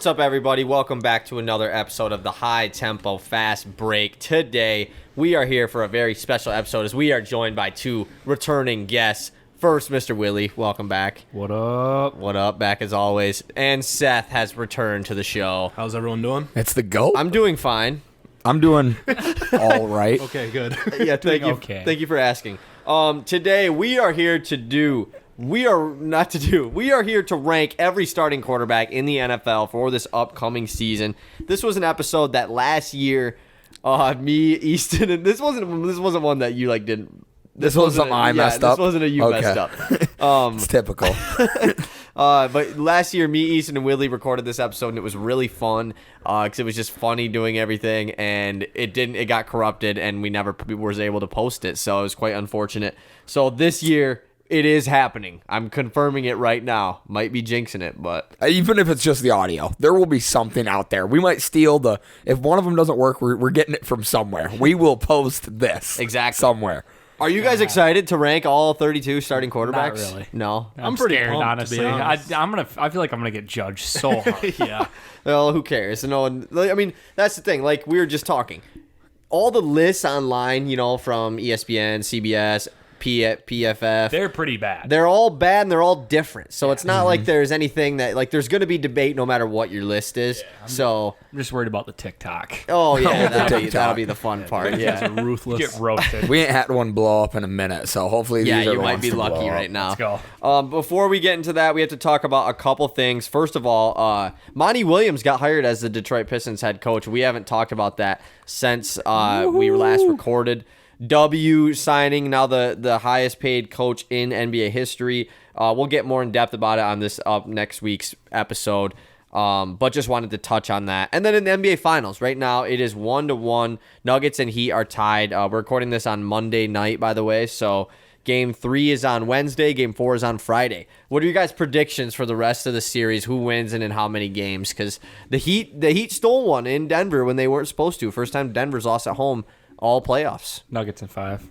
What's up, everybody? Welcome back to another episode of the High Tempo Fast Break. Today, we are here for a very special episode as we are joined by two returning guests. First, Mr. Willy, welcome back. What up? What up, back as always. And Seth has returned to the show. How's everyone doing? It's the GOAT. I'm doing fine. I'm doing all right. Okay, good. Yeah, thank you. Okay. Thank you for asking. Today, we are here to rank every starting quarterback in the NFL for this upcoming season. This was an episode that last year, me, Easton, and this wasn't one that you didn't. This wasn't something I messed up. This wasn't a you messed up. It's typical. But last year, me, Easton, and Willy recorded this episode, and it was really fun because it was just funny doing everything, and it got corrupted, and we never was able to post it, so it was quite unfortunate. So this year, it is happening. I'm confirming it right now. Might be jinxing it, but Even if it's just the audio, there will be something out there. We might steal if one of them doesn't work, we're getting it from somewhere. We will post this exactly somewhere. Are you guys excited to rank all 32 starting quarterbacks? Not really. No. I'm pretty scared, pumped, honestly. to be honest. I feel like I'm gonna get judged so hard. Yeah. Well, who cares? No one. I mean, that's the thing. Like we were just talking, all the lists online, from ESPN, CBS, PFF. They're pretty bad. They're all bad and they're all different. So it's not like there's anything that there's going to be debate no matter what your list is. I'm just worried about the TikTok. Oh yeah, that'll be the fun part. You guys Yeah. are ruthless. Get roasted. We ain't had one blow up in a minute, so hopefully Yeah, these are you the might ones be to blow lucky up. right now. Let's go. Before we get into that, we have to talk about a couple things. First of all, Monty Williams got hired as the Detroit Pistons head coach. We haven't talked about that since we last recorded. W signing, now the highest paid coach in NBA history. We'll get more in depth about it on this next week's episode. But just wanted to touch on that. And then in the NBA Finals, right now it is 1-1. Nuggets and Heat are tied. We're recording this on Monday night, by the way. So Game 3 is on Wednesday. Game 4 is on Friday. What are your guys' predictions for the rest of the series? Who wins and in how many games? Because the Heat stole one in Denver when they weren't supposed to. First time Denver's lost at home all playoffs. Nuggets in 5.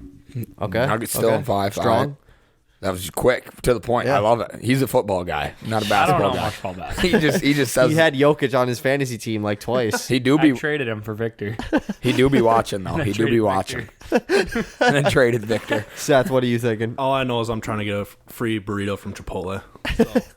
Okay. Nuggets still in 5. Strong. All right. That was quick to the point. Yeah. I love it. He's a football guy, not a I don't basketball know guy. much about that. He just says He had Jokic on his fantasy team twice. he do I be traded him for Victor. he do be watching though. He do be Traded watching. And then traded Victor. Seth, what are you thinking? All I know is I'm trying to get a free burrito from Chipotle.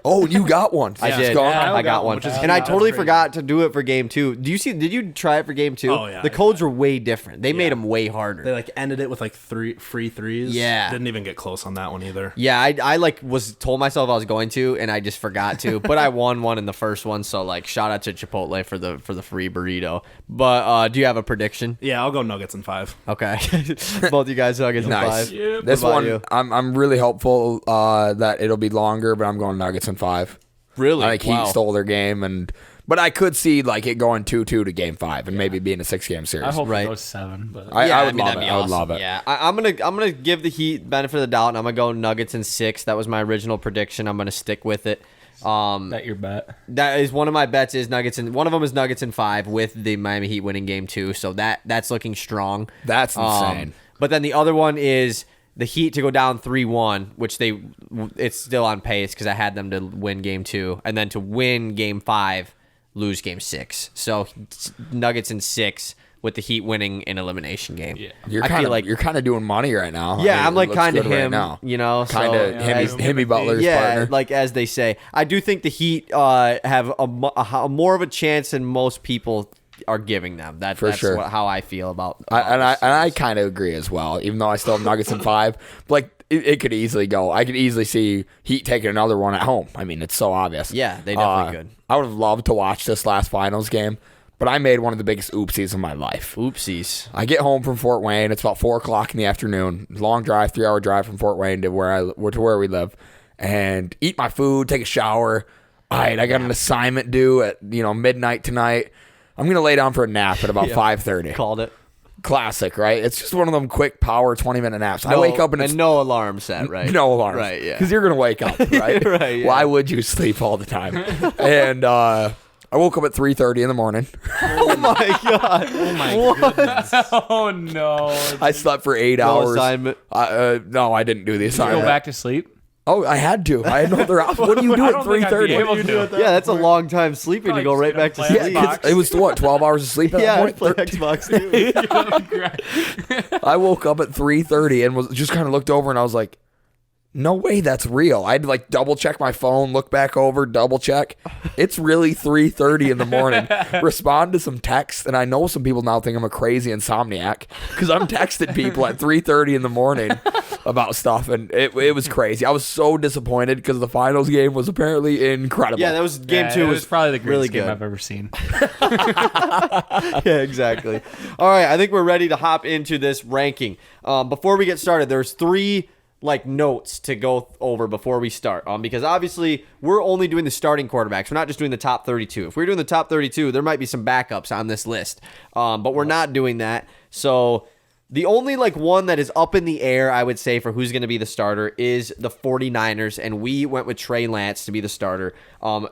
Oh, you got one. I It's did. gone. I got one. which is And I huge. totally That's crazy. forgot to do it for Game 2. Did you try it for Game 2? Oh, yeah, The I codes were way different. They made Yeah. them way harder. They ended it with 3 free threes. Yeah. Didn't even get close on that one either. Yeah, I was told myself I was going to, and I just forgot to. But I won one in the first one, so shout out to Chipotle for the free burrito. But do you have a prediction? Yeah, I'll go Nuggets in 5. Okay, both you guys Nuggets in Nice. 5. Yep. This What about one, you? I'm really hopeful that it'll be longer, but I'm going Nuggets in 5. Really? I think Wow. Heat stole their game, but I could see it going 2-2 to Game 5 and maybe being a 6-game series. I hope Right. it goes 7. But I would love that'd it. be I would awesome. love it. Yeah, I'm gonna give the Heat benefit of the doubt, and I'm gonna go Nuggets in 6. That was my original prediction. I'm gonna stick with it. that your bet. That is one of my bets is Nuggets, and one of them is Nuggets in 5 with the Miami Heat winning Game 2. So that's looking strong. That's insane. But then the other one is the Heat to go down 3-1, which it's still on pace because I had them to win Game 2, and then to win Game 5, lose Game 6. So Nuggets in 6 with the Heat winning an elimination game. Yeah. You're I kind feel of you're kind of doing money right now. Yeah, I I'm mean, it looks kind of good right him, now. so, Kind of Hemi Butler's yeah, partner. as they say. I do think the Heat have a more of a chance than most people are giving them. That's sure. how I feel about. I kind of agree as well. Even though I still have Nuggets in 5, it could easily go. I could easily see Heat taking another one at home. I mean, it's so obvious. Yeah, they definitely could. I would have loved to watch this last finals game, but I made one of the biggest oopsies of my life. Oopsies. I get home from Fort Wayne. It's about 4:00 in the afternoon. Long drive, 3-hour drive from Fort Wayne to where we live, and eat my food, take a shower. All right, I got an assignment due at midnight tonight. I'm gonna lay down for a nap at about 5:30. Called it. Classic, right? It's just one of them quick power 20-minute naps. I wake up and it's no alarm set, right? no alarm, Right, yeah. Because you're gonna wake up, right? Right, yeah. Why would you sleep all the time? And I woke up at 3:30 in the morning. Oh my god. Oh my goodness. Oh no. I slept for 8 No hours. assignment. No, I didn't do the Did you assignment. go back to sleep? Oh, I had to. I had no other option. What do you do I at don't think I'd be 3:30? able to. Yeah, that's a long time sleeping to go right back to Probably sleep. just Yeah, it was what, 12 hours of sleep at Yeah, I that play point? Xbox too. I woke up at 3:30 and was just kind of looked over and I was like, no way that's real. I had to like double check my phone, look back over, double check. It's really 3:30 in the morning. Respond to some texts, and I know some people now think I'm a crazy insomniac because I'm texting people at 3:30 in the morning about stuff, and it was crazy. I was so disappointed because the finals game was apparently incredible. Yeah, that was game two. It was probably the greatest really game good. I've ever seen. Yeah, exactly. All right, I think we're ready to hop into this ranking. Before we get started, there's 3 notes to go over before we start. Because obviously we're only doing the starting quarterbacks. We're not just doing the top 32. If we're doing the top 32, there might be some backups on this list. But we're not doing that. So the only one that is up in the air, I would say, for who's going to be the starter is the 49ers, and we went with Trey Lance to be the starter.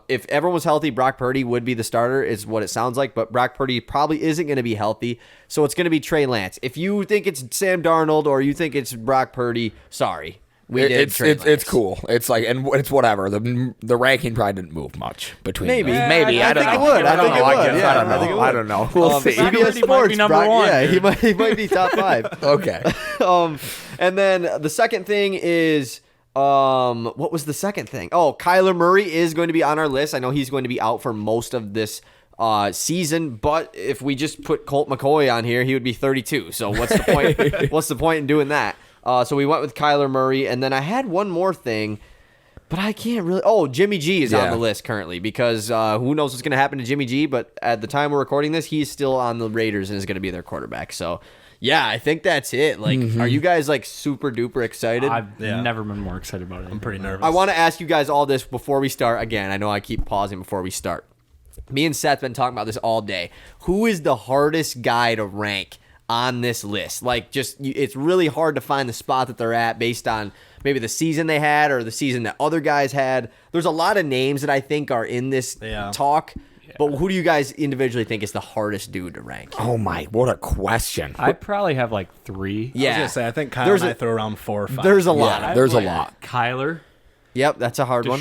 If everyone was healthy, Brock Purdy would be the starter, is what it sounds like, but Brock Purdy probably isn't going to be healthy, so it's going to be Trey Lance. If you think it's Sam Darnold or you think it's Brock Purdy, sorry. It's cool. It's like, and it's whatever. The ranking probably didn't move much between Maybe. them. Yeah, Maybe. I don't know. think it would. I think it would. Yeah, I don't I think it know. would. I don't know. We'll see. Brock CBS Purdy might be Sports, number Brock, one. yeah, he might be top 5. Okay. And then the second thing is, what was the second thing? Oh, Kyler Murray is going to be on our list. I know he's going to be out for most of this season, but if we just put Colt McCoy on here, he would be 32. So what's the point? What's the point in doing that? So we went with Kyler Murray, and then I had one more thing, but I can't really. Oh, Jimmy G is on the list currently because who knows what's going to happen to Jimmy G, but at the time we're recording this, he's still on the Raiders and is going to be their quarterback. So yeah, I think that's it. Are you guys super duper excited? I've never been more excited about it. I'm pretty nervous. I want to ask you guys all this before we start. Again, I know I keep pausing before we start. Me and Seth been talking about this all day. Who is the hardest guy to rank on this list? It's really hard to find the spot that they're at based on maybe the season they had or the season that other guys had. There's a lot of names that I think are in this talk. Yeah. But who do you guys individually think is the hardest dude to rank? Oh my, what a question. I probably have 3. Yeah. I was going to say, I think Kyle and I throw around 4 or 5. There's a lot. Yeah, there's a lot. Kyler. Yep, that's a hard one.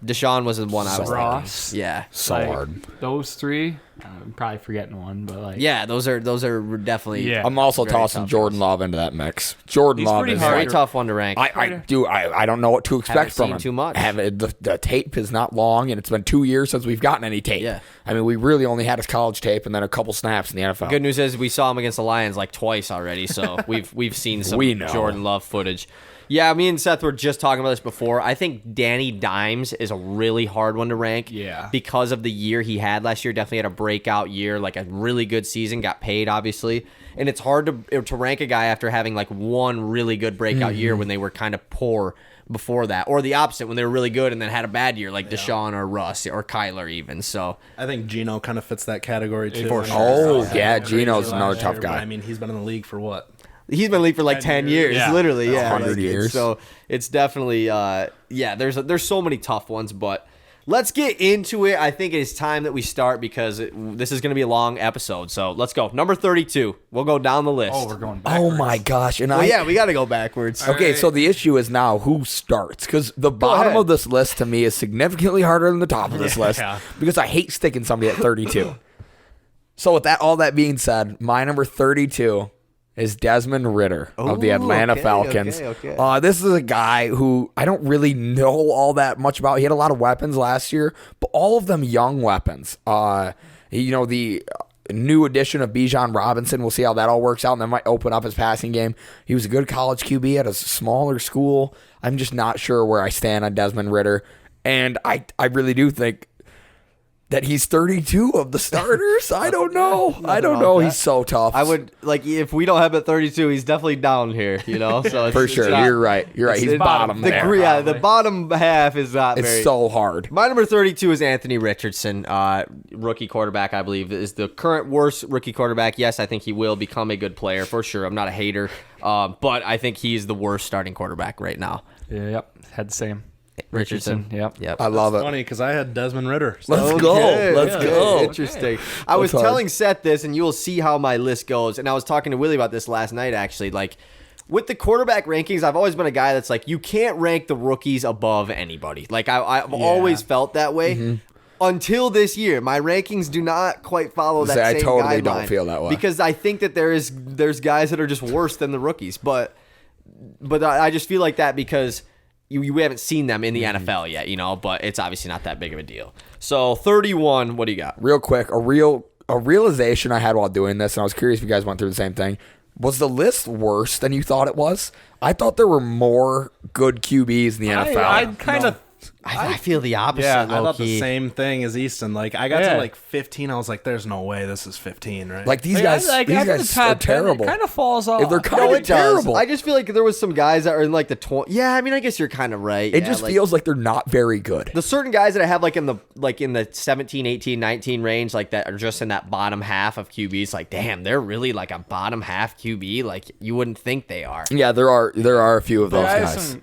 Deshaun was the one I was Ross. thinking. Yeah. So hard. Those 3. I'm probably forgetting one, but yeah, those are definitely. Yeah. I'm also tossing Jordan Love into that mix. Jordan Love is very tough one to rank. I don't know what to expect from him. Too much. The tape is not long, and it's been 2 years since we've gotten any tape. Yeah. I mean, we really only had his college tape and then a couple snaps in the NFL. Good news is we saw him against the Lions twice already, so we've seen some Jordan Love footage. Yeah, me and Seth were just talking about this before. I think Danny Dimes is a really hard one to rank. Yeah. Because of the year he had last year. Definitely had a breakout year, a really good season, got paid, obviously. And it's hard to rank a guy after having one really good breakout year when they were kind of poor before that. Or the opposite, when they were really good and then had a bad year, Deshaun or Russ or Kyler even. So I think Geno kind of fits that category too. For sure. Oh, yeah, Geno's another tough guy. I mean, he's been in the league for what? He's been in the league for 10 years, Yeah. literally. Yeah, 100 years. So it's definitely, there's so many tough ones, but let's get into it. I think it is time that we start because this is going to be a long episode. So let's go. Number 32. We'll go down the list. Oh, we're going backwards. Oh my gosh! And we got to go backwards. Okay, so the issue is now who starts because the bottom ahead. of this list to me is significantly harder than the top of this list because I hate sticking somebody at 32. So with all that being said, my number 32 is Desmond Ridder of the Atlanta Falcons. Okay. This is a guy who I don't really know all that much about. He had a lot of weapons last year, but all of them young weapons. The new addition of Bijan Robinson, we'll see how that all works out, and that might open up his passing game. He was a good college QB at a smaller school. I'm just not sure where I stand on Desmond Ridder, and I really do think that he's 32 of the starters. I don't know. I don't know. He's so tough. I would if we don't have it 32, he's definitely down here. So it's, for sure. You're right. He's bottom there. Yeah, the bottom half is not It's very. so hard. My number 32 is Anthony Richardson, rookie quarterback, I believe, is the current worst rookie quarterback. Yes, I think he will become a good player for sure. I'm not a hater, but I think he's the worst starting quarterback right now. Yeah, yep. Had the same. Richardson. Yep. I love it. Funny because I had Desmond Ritter. So Let's go. Let's go. Interesting. I was telling Seth this, and you will see how my list goes. And I was talking to Willy about this last night, actually. with the quarterback rankings, I've always been a guy that's like, you can't rank the rookies above anybody. Like I've always felt that way. Until this year, my rankings do not quite follow that same I totally guideline, don't feel that way. because I think that there's guys that are just worse than the rookies, but I just feel like that because we haven't seen them in the NFL yet, but it's obviously not that big of a deal. So 31, what do you got? Real quick, a realization I had while doing this, and I was curious if you guys went through the same thing. Was the list worse than you thought it was? I thought there were more good QBs in the NFL. I kind of. I feel the opposite. Yeah, I thought low-key. the same thing as Easton. Like, I got to like 15. I was like, "There's no way this is 15, right?" Like these guys, these guys are terrible. It kind of falls off. They're kind of terrible. I just feel like there was some guys that are in like the 20. Yeah, I mean, I guess you're kind of right. It just feels like they're not very good. The certain guys that I have like in the 17, 18, 19 range, like that are just in that bottom half of QBs. Like, damn, they're really like a bottom half QB. Like you wouldn't think they are. Yeah, there are a few of those guys.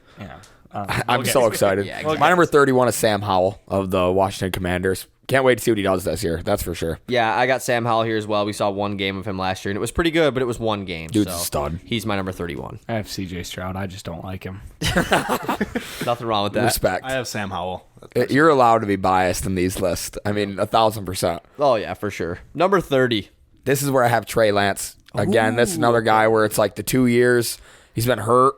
I'm so excited. Yeah, exactly. My number 31 is Sam Howell of the Washington Commanders. Can't wait to see what he does this year. That's for sure. Yeah, I got Sam Howell here as well. We saw one game of him last year, and it was pretty good, but it was one game. Dude's a stud. He's my number 31. I have CJ Stroud. I just don't like him. Nothing wrong with that. Respect. I have Sam Howell. You're allowed to be biased in these lists. I mean, 1,000%. Oh, yeah, for sure. Number 30. This is where I have Trey Lance. Again, that's another guy where it's like the 2 years. He's been hurt.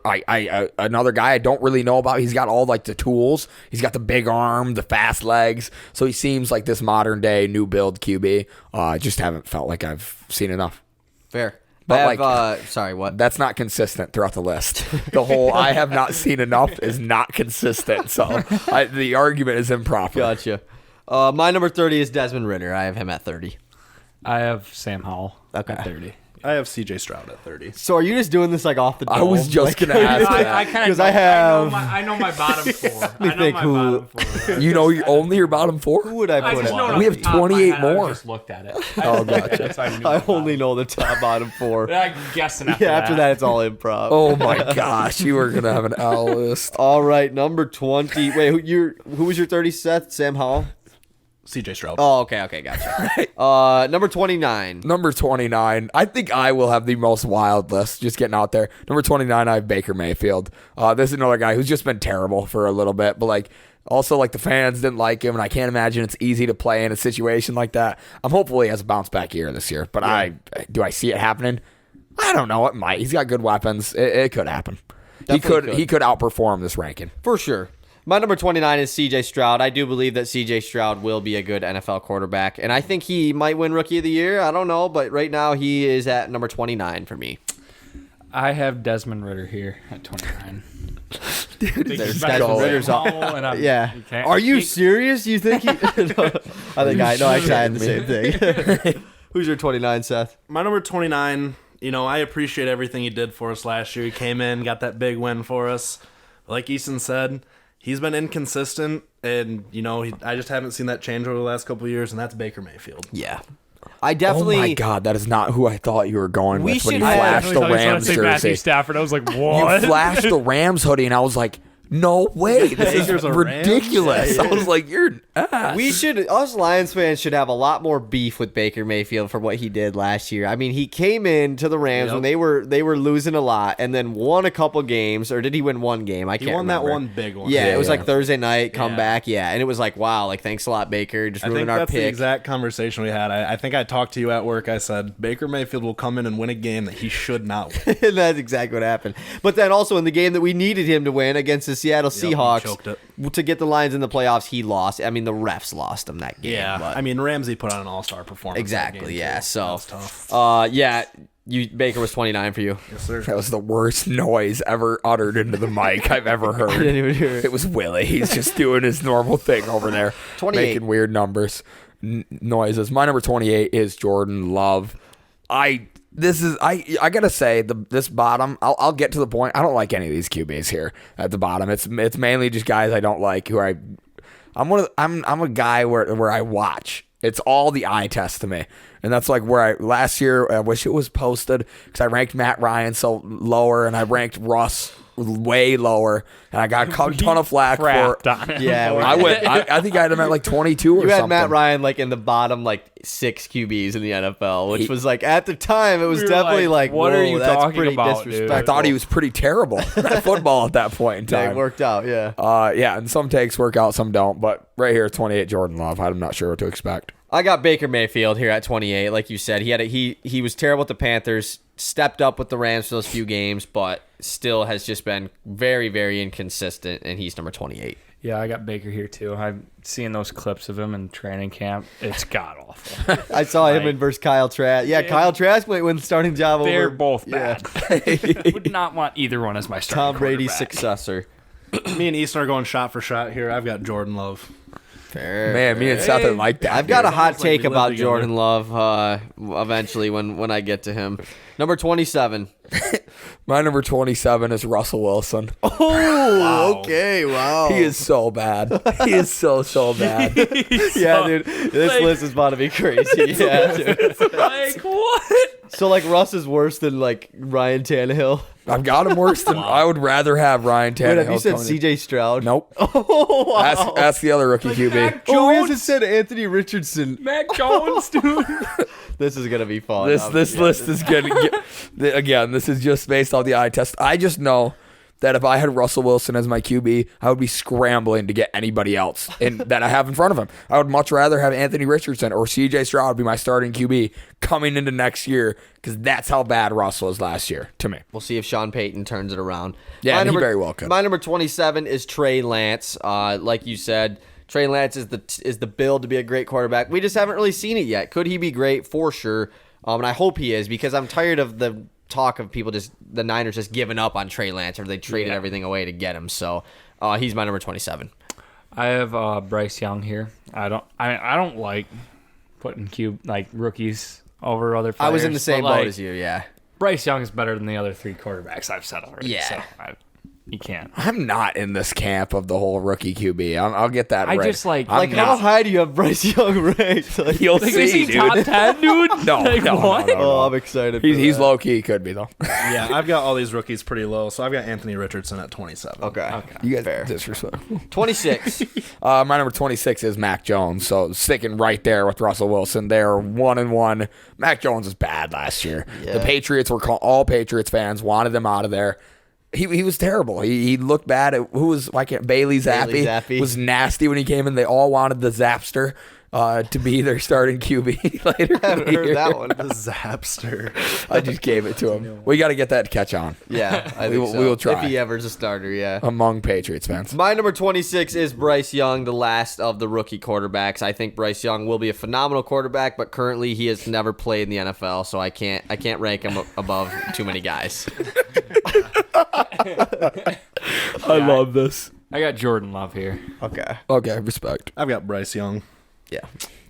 Another guy I don't really know about. He's got all like the tools. He's got the big arm, the fast legs. So he seems like this modern day new build QB. I just haven't felt like I've seen enough. Fair. But sorry, what? That's not consistent throughout the list. The whole I have not seen enough is not consistent. So the argument is improper. Gotcha. My number 30 is Desmond Ridder. I have him at 30. I have Sam Howell Okay. at 30. I have CJ Stroud at 30. So are you just doing this like off the dome? I was just going to ask that. I kind of Because I have... I know my bottom four. me think who- You know only your bottom four? Who would I put it? We have 28 more. I just looked at it. Oh, gotcha. That's how I knew I my only bottom. know the top bottom four. I'm guessing after Yeah, after that, it's all improv. Oh, my gosh. You were going to have an L list. All right, number 20. Wait, who was your 30, Seth? Sam Howell? CJ Stroud. Oh, okay, gotcha. Number 29. Number 29. I think I will have the most wild list, just getting out there. Number 29, I have Baker Mayfield. This is another guy who's just been terrible for a little bit, but also the fans didn't like him, and I can't imagine it's easy to play in a situation like that. I'm hopeful he has a bounce back year this year, but do I see it happening? I don't know. It might. He's got good weapons. It could happen. He could outperform this ranking. For sure. My number 29 is CJ Stroud. I do believe that CJ Stroud will be a good NFL quarterback, and I think he might win Rookie of the Year. I don't know, but right now he is at number 29 for me. I have Desmond Ridder here at 29. Dude, There's Desmond Ritter's yeah. Are you serious? You think he... No, actually I had the same thing. Who's your 29, Seth? My number 29, I appreciate everything he did for us last year. He came in, got that big win for us. Like Easton said, he's been inconsistent, and, I just haven't seen that change over the last couple of years, and that's Baker Mayfield. Yeah. I definitely... Oh, my God. That is not who I thought you were going with when you should have- flashed the Rams jersey. Matthew Stafford. I was like, what? You flashed the Rams hoodie, and I was like, no way. This is Baker's a ridiculous. Rams? I was like, you're an ass. Us Lions fans should have a lot more beef with Baker Mayfield for what he did last year. I mean, he came into the Rams when they were losing a lot, and then won a couple games, or did he win one game? I can't remember. He won that one big one. Yeah, it was like Thursday night comeback. Yeah, and it was like, wow, like thanks a lot, Baker, just I think ruining our that's the pick. exact conversation we had. I think I talked to you at work. I said, Baker Mayfield will come in and win a game that he should not win. And that's exactly what happened. But then also in the game that we needed him to win against the Seattle Seahawks choked it. to get the Lions in the playoffs, he lost. I mean, the refs lost him that game. Yeah, but I mean, Ramsey put on an all-star performance. exactly. That game, Yeah, too. so That's tough. Baker was 29 for you. Yes, sir. That was the worst noise ever uttered into the mic I've ever heard. I didn't even hear it. It was Willy. He's just doing his normal thing over there, 28. making weird numbers, noises. My number 28 is Jordan Love. I gotta say this bottom. I'll get to the point. I don't like any of these QBs here at the bottom. It's mainly just guys I don't like. I'm a guy where I watch. It's all the eye test to me. And that's like where last year, I wish it was posted because I ranked Matt Ryan so lower and I ranked Russ way lower, and I got a ton of flack for. Crapped on him. Yeah, I think I had him at like 22 or You had something. Matt Ryan like in the bottom like 6 QBs in the NFL, which was like at the time it was We were definitely like, what are whoa, you that's talking pretty about, dude? disrespectful. I thought he was pretty terrible at football at that point in Yeah, time. it worked out, yeah. Yeah, and some takes work out, some don't. But right here, 28 Jordan Love. I'm not sure what to expect. I got Baker Mayfield here at 28. Like you said, he was terrible at the Panthers, stepped up with the Rams for those few games, but still has just been very, very inconsistent, and he's number 28. Yeah, I got Baker here too. I'm seeing those clips of him in training camp. It's god awful. I saw him in versus Kyle Trask. Yeah, Kyle Trask might win the starting job They're over. both Yeah. bad. Would not want either one as my starting Tom Brady's quarterback. successor. Me and Easton are going shot for shot here. I've got Jordan Love. Fair. Man, me and Seth are like that. I've got a dude. hot Sounds like take we live about together. Jordan Love eventually when I get to him. Number 27. My number 27 is Russell Wilson. Oh, okay, wow. He is so bad. He is so bad. Yeah, dude. This list is about to be crazy. Yeah, dude. Like what? So, like, Russ is worse than, like, Ryan Tannehill. I've got him worse than I would rather have Ryan Wait, Tannehill. have you said coming in. CJ Stroud? Nope. Oh, wow. Ask the other rookie QB. Mac Oh, he Jones. hasn't said Anthony Richardson. Mac Jones, dude. This is going to be fun. This list is getting again. This is just based off the eye test. I just know that if I had Russell Wilson as my QB, I would be scrambling to get anybody else that I have in front of him. I would much rather have Anthony Richardson or CJ Stroud be my starting QB coming into next year because that's how bad Russ was last year to me. We'll see if Sean Payton turns it around. Yeah, My and he very well could. My number 27 is Trey Lance. Like you said, Trey Lance is the build to be a great quarterback. We just haven't really seen it yet. Could he be great? For sure. And I hope he is because I'm tired of the talk of people the Niners just giving up on Trey Lance or they traded everything away to get him. So he's my number 27. I have Bryce Young here. I don't like putting rookies over other players. I was in the same but, boat like, as you, yeah. Bryce Young is better than the other 3 quarterbacks I've said already. Yeah. So you can't. I'm not in this camp of the whole rookie QB. I'll get that I right. just like I'm Like, how not. high do you have Bryce Young ranked? Like, You'll Like, is see, he dude. top 10, dude? No, like, no, what? no, no, oh, no. I'm excited. He's low key. Could be though. Yeah, I've got all these rookies pretty low, so I've got Anthony Richardson at 27. Okay. You guys Fair. disrespectful. 26. My number 26 is Mac Jones. So sticking right there with Russell Wilson. They're 1-1. Mac Jones was bad last year. Yeah. The Patriots all Patriots fans wanted him out of there. He was terrible. He looked bad. Bailey Zappi was nasty when he came in. They all wanted the Zapster to be their starting QB later. I haven't heard that one. The Zapster. I just gave it to him. We got to get that catch on Yeah, I We think will- so. we will try. If he ever's a starter, yeah. among Patriots fans. My number 26 is Bryce Young, the last of the rookie quarterbacks. I think Bryce Young will be a phenomenal quarterback, but currently he has never played in the NFL, so I can't rank him above too many guys. I love this. I got Jordan Love here. Okay. Okay, respect. I've got Bryce Young. Yeah.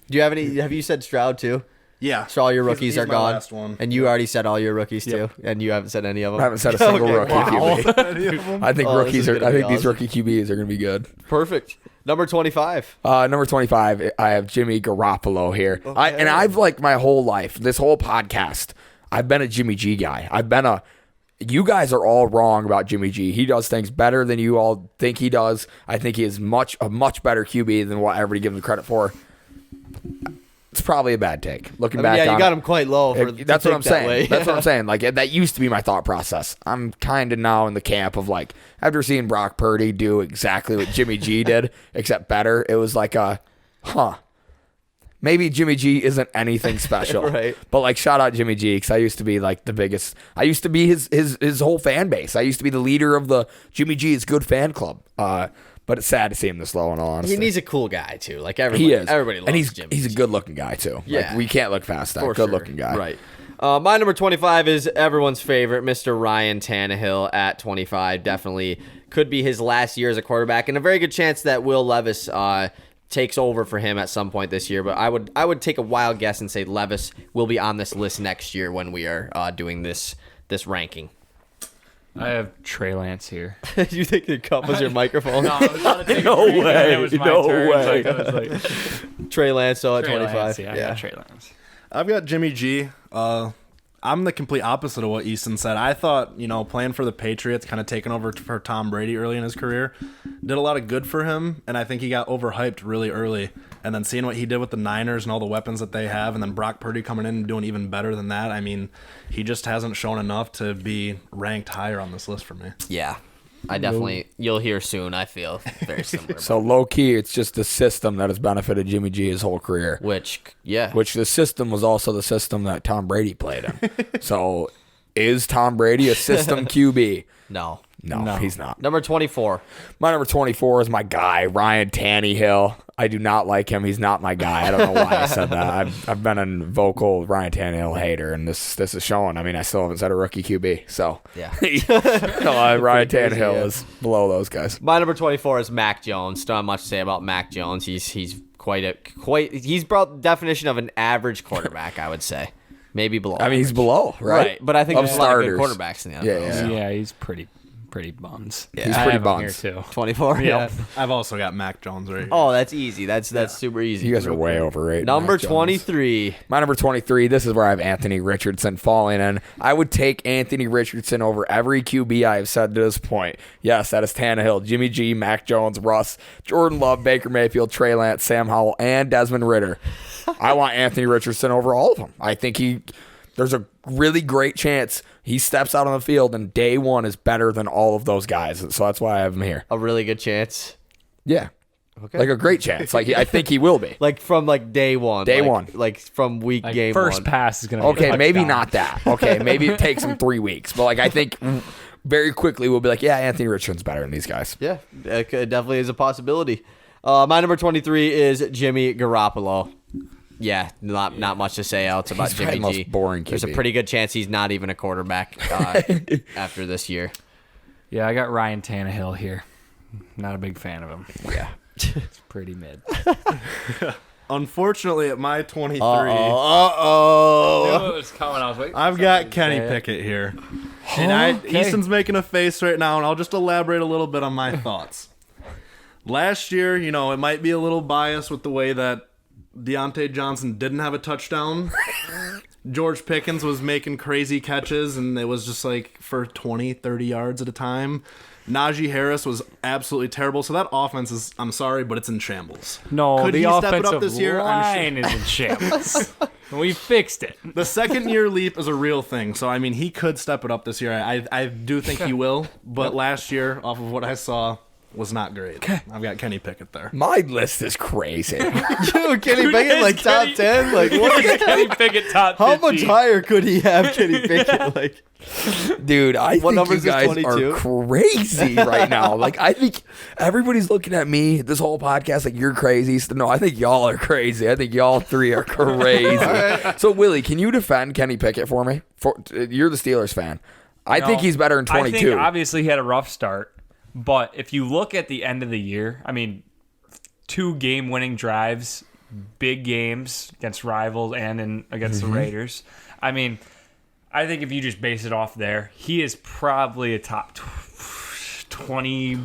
Do you have any? Have you said Stroud too? Yeah. So all your rookies He's are my gone. last one. And you already said all your rookies too, and you haven't said any of them. I haven't said a single Okay, rookie wow. QB. I think Oh, this rookies is are. gonna I be think these awesome. rookie QBs are going to be good. Perfect. Number 25. Number 25, I have Jimmy Garoppolo here. I've like my whole life, this whole podcast, I've been a Jimmy G guy. You guys are all wrong about Jimmy G. He does things better than you all think he does. I think he is a much better QB than what everybody gives him credit for. It's probably a bad take. Looking back Yeah, on you got him quite low. that's what I'm saying. That's what I'm saying. saying. Like that used to be my thought process. I'm kind of now in the camp of like after seeing Brock Purdy do exactly what Jimmy G did, except better. It was like maybe Jimmy G isn't anything special, Right. But like shout out Jimmy G because I used to be like the biggest. I used to be his whole fan base. I used to be the leader of the Jimmy G is good fan club. But it's sad to see him this low in all honesty. He's a cool guy too. Like everybody, He is. everybody loves and he's Jimmy. he's a good looking guy too. Yeah. Like, we can't look past that. For Good sure. looking guy. Right. My number 25 is everyone's favorite, Mr. Ryan Tannehill at 25. Definitely could be his last year as a quarterback, and a very good chance that Will Levis takes over for him at some point this year. But I would take a wild guess and say Levis will be on this list next year when we are doing this ranking. I have Trey Lance here. You think the cup was your microphone? No, I was about to take No a break, and way. it was my No turn, way. so I was like, Trey Lance, so at Trey 25. Lance, yeah, I got Trey Lance. I've got Jimmy G. I'm the complete opposite of what Easton said. I thought, playing for the Patriots, kind of taking over for Tom Brady early in his career, did a lot of good for him, and I think he got overhyped really early. And then seeing what he did with the Niners and all the weapons that they have, and then Brock Purdy coming in and doing even better than that, I mean, he just hasn't shown enough to be ranked higher on this list for me. Yeah. I definitely, you'll hear soon, I feel very similar. So low key, it's just the system that has benefited Jimmy G his whole career. Which the system was also the system that Tom Brady played in. So is Tom Brady a system QB? No, he's not. Number 24. My number 24 is my guy, Ryan Tannehill. I do not like him. He's not my guy. I don't know why I said that. I've been a vocal Ryan Tannehill hater, and this is showing. I mean, I still haven't said a rookie QB. So Yeah. Ryan Tannehill is below those guys. My number 24 is Mac Jones. Don't have much to say about Mac Jones. He's he's brought the definition of an average quarterback, I would say. Maybe below. I mean, he's below, right? But I think Of there's a lot of good starters. quarterbacks in the NFL. Yeah. Yeah, he's pretty buns. Yeah. He's I pretty have him here buns. too. 24? Yeah. I've also got Mac Jones right here. Oh, that's easy. That's super easy. You guys are way overrated. Number Mac Jones. 23. My number 23, this is where I have Anthony Richardson falling in. I would take Anthony Richardson over every QB I have said to this point. Yes, that is Tannehill, Jimmy G, Mac Jones, Russ, Jordan Love, Baker Mayfield, Trey Lance, Sam Howell, and Desmond Ridder. I want Anthony Richardson over all of them. I think there's a really great chance he steps out on the field and day one is better than all of those guys. So that's why I have him here. A really good chance. Yeah. Okay. Like a great chance. I think he will be. Like from day one. Day one. Like from week Like game first one. pass is gonna be a Okay, maybe touchdown. not that. Okay, maybe it takes him 3 weeks. But I think very quickly we'll be like, yeah, Anthony Richardson's better than these guys. Yeah, it definitely is a possibility. My number 23 is Jimmy Garoppolo. Yeah, not much to say else about He's probably Jimmy the G. most boring There's a QB. pretty good chance he's not even a quarterback after this year. Yeah, I got Ryan Tannehill here. Not a big fan of him. Yeah. It's pretty mid. Unfortunately, at my 23, Uh-oh. It was coming. I was waiting. I've got Kenny Pickett here. And Okay. Easton's making a face right now, and I'll just elaborate a little bit on my thoughts. Last year, it might be a little biased with the way that Deontay Johnson didn't have a touchdown. George Pickens was making crazy catches, and it was just like for 20, 30 yards at a time. Najee Harris was absolutely terrible. So that offense is, I'm sorry, but it's in shambles. No, Could the he step it offensive up this year? I'm line is in shambles. We fixed it. The second year leap is a real thing. So, I mean, he could step it up this year. I do think he will. But last year, off of what I saw, was not great. I've got Kenny Pickett there. My list is crazy. Dude, Kenny Pickett like top 10? Like what? Kenny Pickett top 50. How much higher could he have Kenny Pickett? Like Dude, I What think number you is this, guys 22? are crazy right now. Like, I think everybody's looking at me, this whole podcast, like, you're crazy. So, no, I think y'all are crazy. I think y'all three are crazy. So, Willie, can you defend Kenny Pickett for me? You're the Steelers fan. I think he's better in 22. I think obviously he had a rough start, but if you look at the end of the year, I mean, 2 game-winning drives, big games against rivals and against the Raiders. I mean, I think if you just base it off there, he is probably a top 20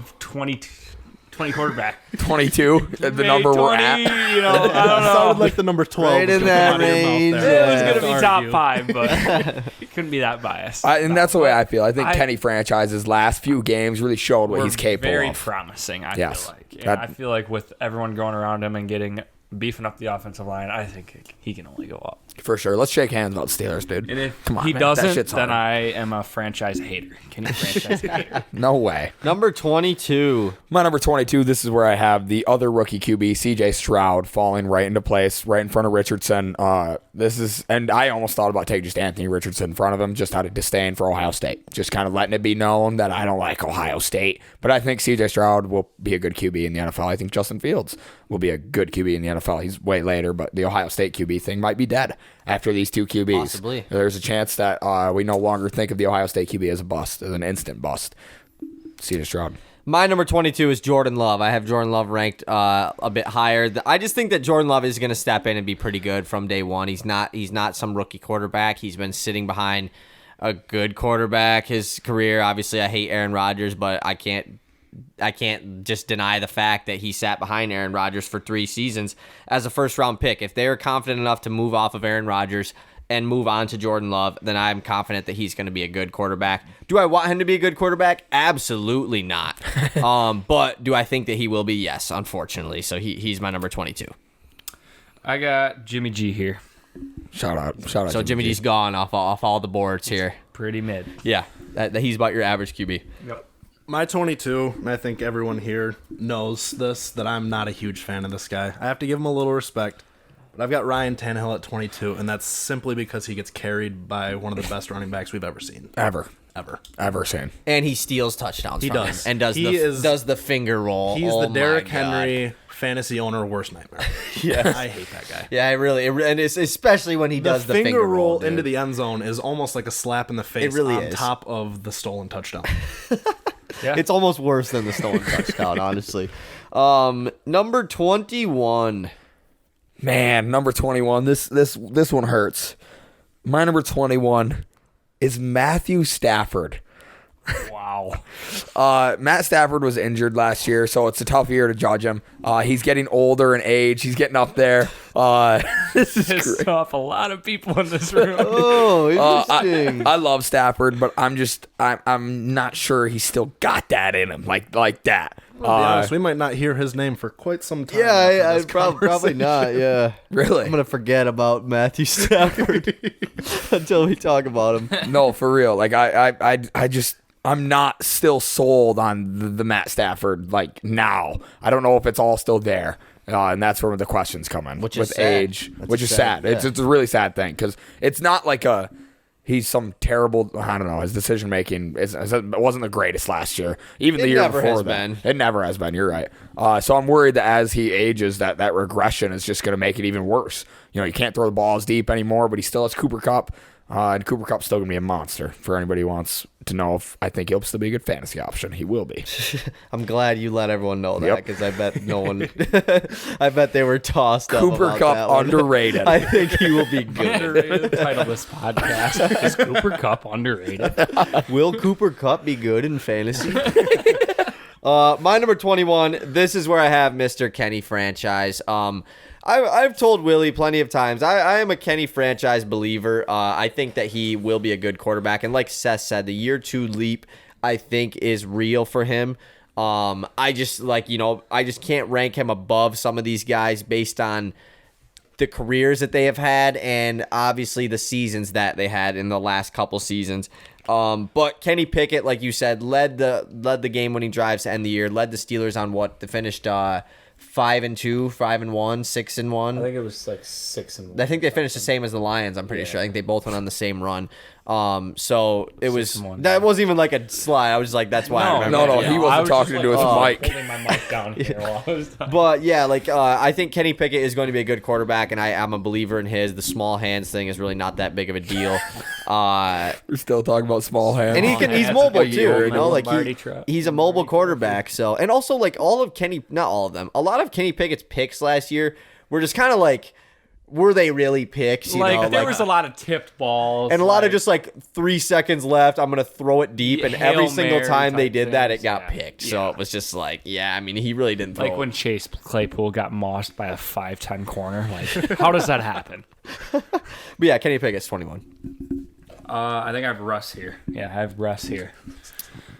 quarterback. 22, the Maybe number 20, we're at. You know, I don't know. Sounded like the number 12. Right in was that coming out of your mouth range. there. It was going to To be top argue. 5, but it couldn't be that biased. And that's the way I feel. I think I- Kenny franchise's last few games really showed what We're he's capable very of. promising, I Yes. feel like. And That- I feel like with everyone going around him and beefing up the offensive line, I think he can only go up. For sure. Let's shake hands about Steelers, dude. And if Come on, he man. That doesn't, shit's then hard. I am a franchise hater. Can you franchise hater? No way. number 22. My number 22, this is where I have the other rookie QB, CJ Stroud, falling right into place, right in front of Richardson. And I almost thought about taking just Anthony Richardson in front of him, just out of disdain for Ohio State. Just kind of letting it be known that I don't like Ohio State. But I think CJ Stroud will be a good QB in the NFL. I think Justin Fields will be a good QB in the NFL. He's way later, but the Ohio State QB thing might be dead after these 2 QBs. Possibly. There's a chance that we no longer think of the Ohio State QB as a bust, as an instant bust. CJ Stroud. My number 22 is Jordan Love. I have Jordan Love ranked a bit higher. I just think that Jordan Love is going to step in and be pretty good from day one. He's not some rookie quarterback. He's been sitting behind a good quarterback his career. Obviously, I hate Aaron Rodgers, but I can't just deny the fact that he sat behind Aaron Rodgers for 3 seasons as a first-round pick. If they are confident enough to move off of Aaron Rodgers, and move on to Jordan Love, then I'm confident that he's going to be a good quarterback. Do I want him to be a good quarterback? Absolutely not. But do I think that he will be? Yes, unfortunately. So he's my number 22. I got Jimmy G here. Shout out. So Jimmy G's gone off all the boards here. Pretty mid. Yeah, that he's about your average QB. Yep. My 22, and I think everyone here knows this, that I'm not a huge fan of this guy. I have to give him a little respect. But I've got Ryan Tannehill at 22, and that's simply because he gets carried by one of the best running backs we've ever seen. Ever seen. And he steals touchdowns. He from does. him and does the finger roll. He's Oh the Derrick my God. Henry fantasy owner worst nightmare. Yes. I hate that guy. Yeah, and it's especially when he does the finger roll dude. into the end zone is almost like a slap in the face really on is. top of the stolen touchdown. Yeah. It's almost worse than the stolen touchdown, honestly. Number 21. Man, number 21. This one hurts. My number 21 is Matthew Stafford. Wow. Matt Stafford was injured last year, so it's a tough year to judge him. He's getting older in age. He's getting up there. This is Pissed great. off a lot of people in this room. Oh, interesting. I love Stafford, but I'm not sure he's still got that in him like that. To be honest, we might not hear his name for quite some time. Yeah, after I this probably conversation. not. Yeah, Really? I'm gonna forget about Matthew Stafford until we talk about him. No, for real. Like I'm not still sold on the Matt Stafford like now. I don't know if it's all still there. And that's where the questions come in. Which is with sad. age, That's which is sad, sad. yeah. It's a really sad thing because it's not like he's some terrible. I don't know. His decision making wasn't the greatest last year. Even the It year never before has that, been. it never has been. You're right. So I'm worried that as he ages, that regression is just going to make it even worse. You know, you can't throw the ball as deep anymore, but he still has Cooper Kupp. And Cooper Kupp's still going to be a monster for anybody who wants to know if I think he'll still be a good fantasy option. He will be. I'm glad you let everyone know that Yep. because I bet no one. I bet they were tossed up. Cooper about Kupp that one. underrated. I think he will be good. Underrated. Title of this podcast is Cooper Kupp underrated. Will Cooper Kupp be good in fantasy? My number 21. This is where I have Mr. Kenny Franchise. I've told Willie plenty of times. I am a Kenny Franchise believer. I think that he will be a good quarterback, and like Seth said, the year 2 leap I think is real for him. I just can't rank him above some of these guys based on the careers that they have had and obviously the seasons that they had in the last couple seasons. But Kenny Pickett, like you said, led the game-winning drives to end the year, led the Steelers on what they finished 5-2, 5-1, 6-1. I think it was like 6-1. I think they finished the same as the Lions. I'm pretty sure. I think they both went on the same run. So it was 6-1. that wasn't even like a slide. I was just like, that's why I remember. no, that. he wasn't talking into his mic. Holding my mic down here while I was talking. But yeah, I think Kenny Pickett is going to be a good quarterback, and I'm a believer in his. The small hands thing is really not that big of a deal. We're still talking about small hands. And he's hands, mobile a too, you know, like Lombardi truck. he's a mobile quarterback. So, and also like not all of them, a lot of Kenny Pickett's picks last year were just kind of like, were they really picks? You know, There was a lot of tipped balls. and a lot of just like 3 seconds left. I'm gonna throw it deep, and Hail every single Mary time they type did that, it things, got yeah. picked. So it was just like, yeah, I mean, he really didn't throw like when Chase Claypool got mossed by a 5'10" corner. Like, how does that happen? But yeah, Kenny Pickett's 21. I think I have Russ here. Yeah, I have Russ here.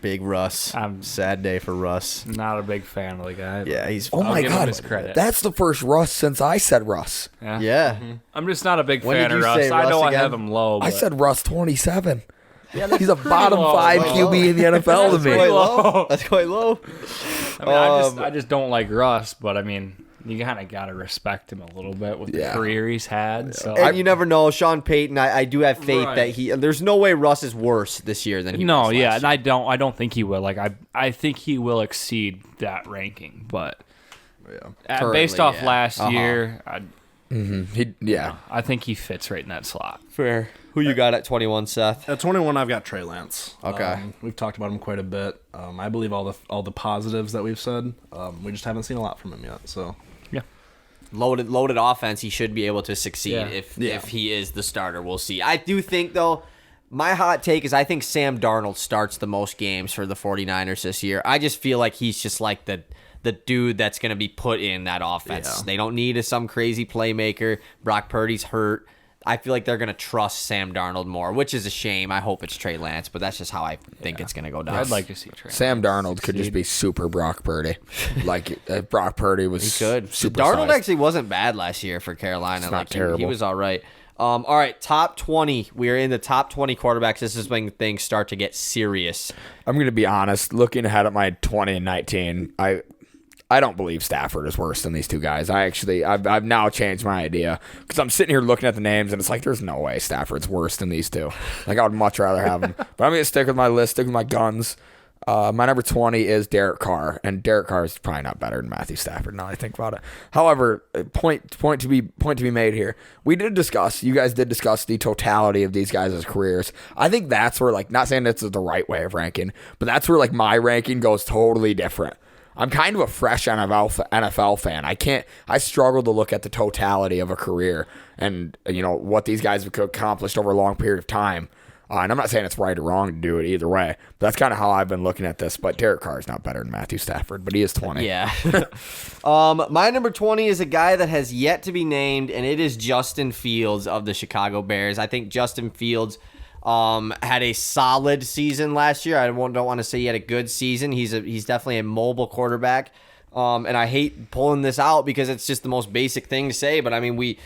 Big Russ. Sad day for Russ. Not a big fan of the guy. but Yeah, he's. Oh my give him God, his credit. that's the first Russ since I said Russ. Yeah. I'm just not a big When fan did of you Russ. say I know Russ I again? have him low. I but- said Russ 27. He's a bottom low, 5 bro. QB in the NFL to Quite me. low. That's quite low. I mean, I just don't like Russ, but I mean, you kind of got to respect him a little bit with the Yeah. career he's had. So And you never know. Sean Payton, I do have faith Right. that there's no way Russ is worse this year than he no, was yeah, last and I don't think he will. Like I think he will exceed that ranking, but based Currently, off yeah. last year, I think he fits right in that slot. Fair. Who you got at 21, Seth? At 21, I've got Trey Lance. Okay. We've talked about him quite a bit. I believe all the positives that we've said. We just haven't seen a lot from him yet. So Yeah. Loaded offense, he should be able to succeed Yeah. if he is the starter. We'll see. I do think, though, my hot take is I think Sam Darnold starts the most games for the 49ers this year. I just feel like he's just like the dude that's going to be put in that offense. Yeah. They don't need some crazy playmaker. Brock Purdy's hurt. I feel like they're going to trust Sam Darnold more, which is a shame. I hope it's Trey Lance, but that's just how I think it's going to go down. I'd like to see Trey Sam Lance Darnold could just succeed. be super Brock Purdy. Like if Brock Purdy was Good. super Darnold actually wasn't bad last year for Carolina. It's not Like, he terrible. was all right. All right, top 20. We are in the top 20 quarterbacks. This is when things start to get serious. I'm going to be honest. Looking ahead at my 20 and 19, I don't believe Stafford is worse than these two guys. I've now changed my idea because I'm sitting here looking at the names and it's like there's no way Stafford's worse than these two. Like I would much rather have them. But I'm going to stick with my list, stick with my guns. My number 20 is Derek Carr, and Derek Carr is probably not better than Matthew Stafford now that I think about it. However, point to be made here. You guys did discuss the totality of these guys' careers. I think that's where, like, not saying that's the right way of ranking, but that's where like my ranking goes totally different. I'm kind of a fresh NFL fan. I struggle to look at the totality of a career and, what these guys have accomplished over a long period of time. And I'm not saying it's right or wrong to do it either way. But that's kind of how I've been looking at this. But Derek Carr is not better than Matthew Stafford, but he is 20. Yeah. My number 20 is a guy that has yet to be named, and it is Justin Fields of the Chicago Bears. I think Justin Fields had a solid season last year. I don't want to say he had a good season. He's definitely a mobile quarterback. And I hate pulling this out because it's just the most basic thing to say. But I mean,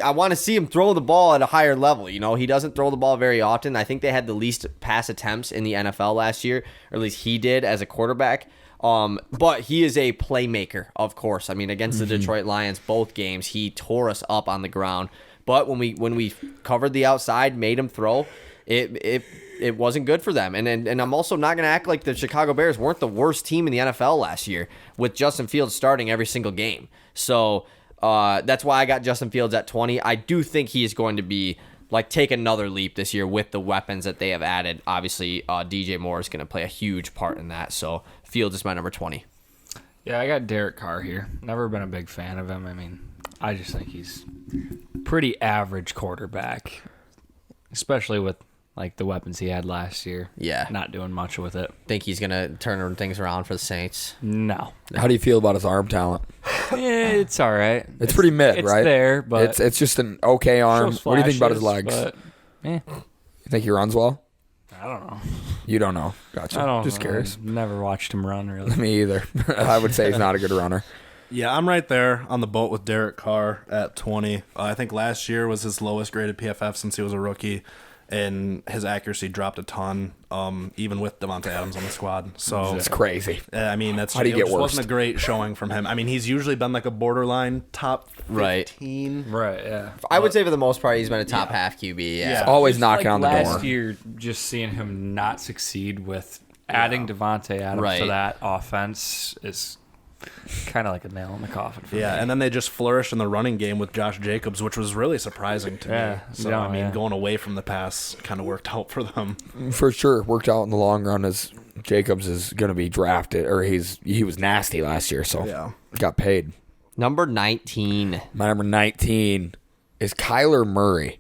I want to see him throw the ball at a higher level. He doesn't throw the ball very often. I think they had the least pass attempts in the NFL last year, or at least he did as a quarterback. But he is a playmaker, of course. I mean, against the Detroit Lions, both games, he tore us up on the ground. But when we covered the outside, made him throw, it wasn't good for them. And I'm also not going to act like the Chicago Bears weren't the worst team in the NFL last year with Justin Fields starting every single game. So that's why I got Justin Fields at 20. I do think he is going to be take another leap this year with the weapons that they have added. Obviously, DJ Moore is going to play a huge part in that. So Fields is my number 20. Yeah, I got Derek Carr here. Never been a big fan of him. I mean, I just think he's pretty average quarterback, especially with the weapons he had last year. Yeah. Not doing much with it. Think he's going to turn things around for the Saints? No. How do you feel about his arm talent? It's all right. It's pretty mid, right? It's there, but it's just an okay arm. shows What do you think about his flashes, legs? But, You think he runs well? I don't know. You don't know. Gotcha. I don't Just know. curious. I've never watched him run, really. Me either. I would say he's not a good runner. Yeah, I'm right there on the boat with Derek Carr at 20. I think last year was his lowest graded PFF since he was a rookie, and his accuracy dropped a ton, even with Devontae Adams on the squad. So It's crazy. I mean, How do you get just worse? wasn't a great showing from him. I mean, he's usually been a borderline top 15. Right, yeah. I would say for the most part, he's been a top half QB. Yeah. Always Just knocking on the last door. year, just seeing him not succeed with adding Devontae Adams Right. to that offense is kind of like a nail in the coffin for me. And then they just flourished in the running game with Josh Jacobs, which was really surprising to Yeah, me. So, yeah, I mean, yeah. going away from the pass kind of worked out for them. For sure. Worked out in the long run as Jacobs is going to be drafted, or he was nasty last year, so Yeah. got paid. Number 19. My number 19 is Kyler Murray.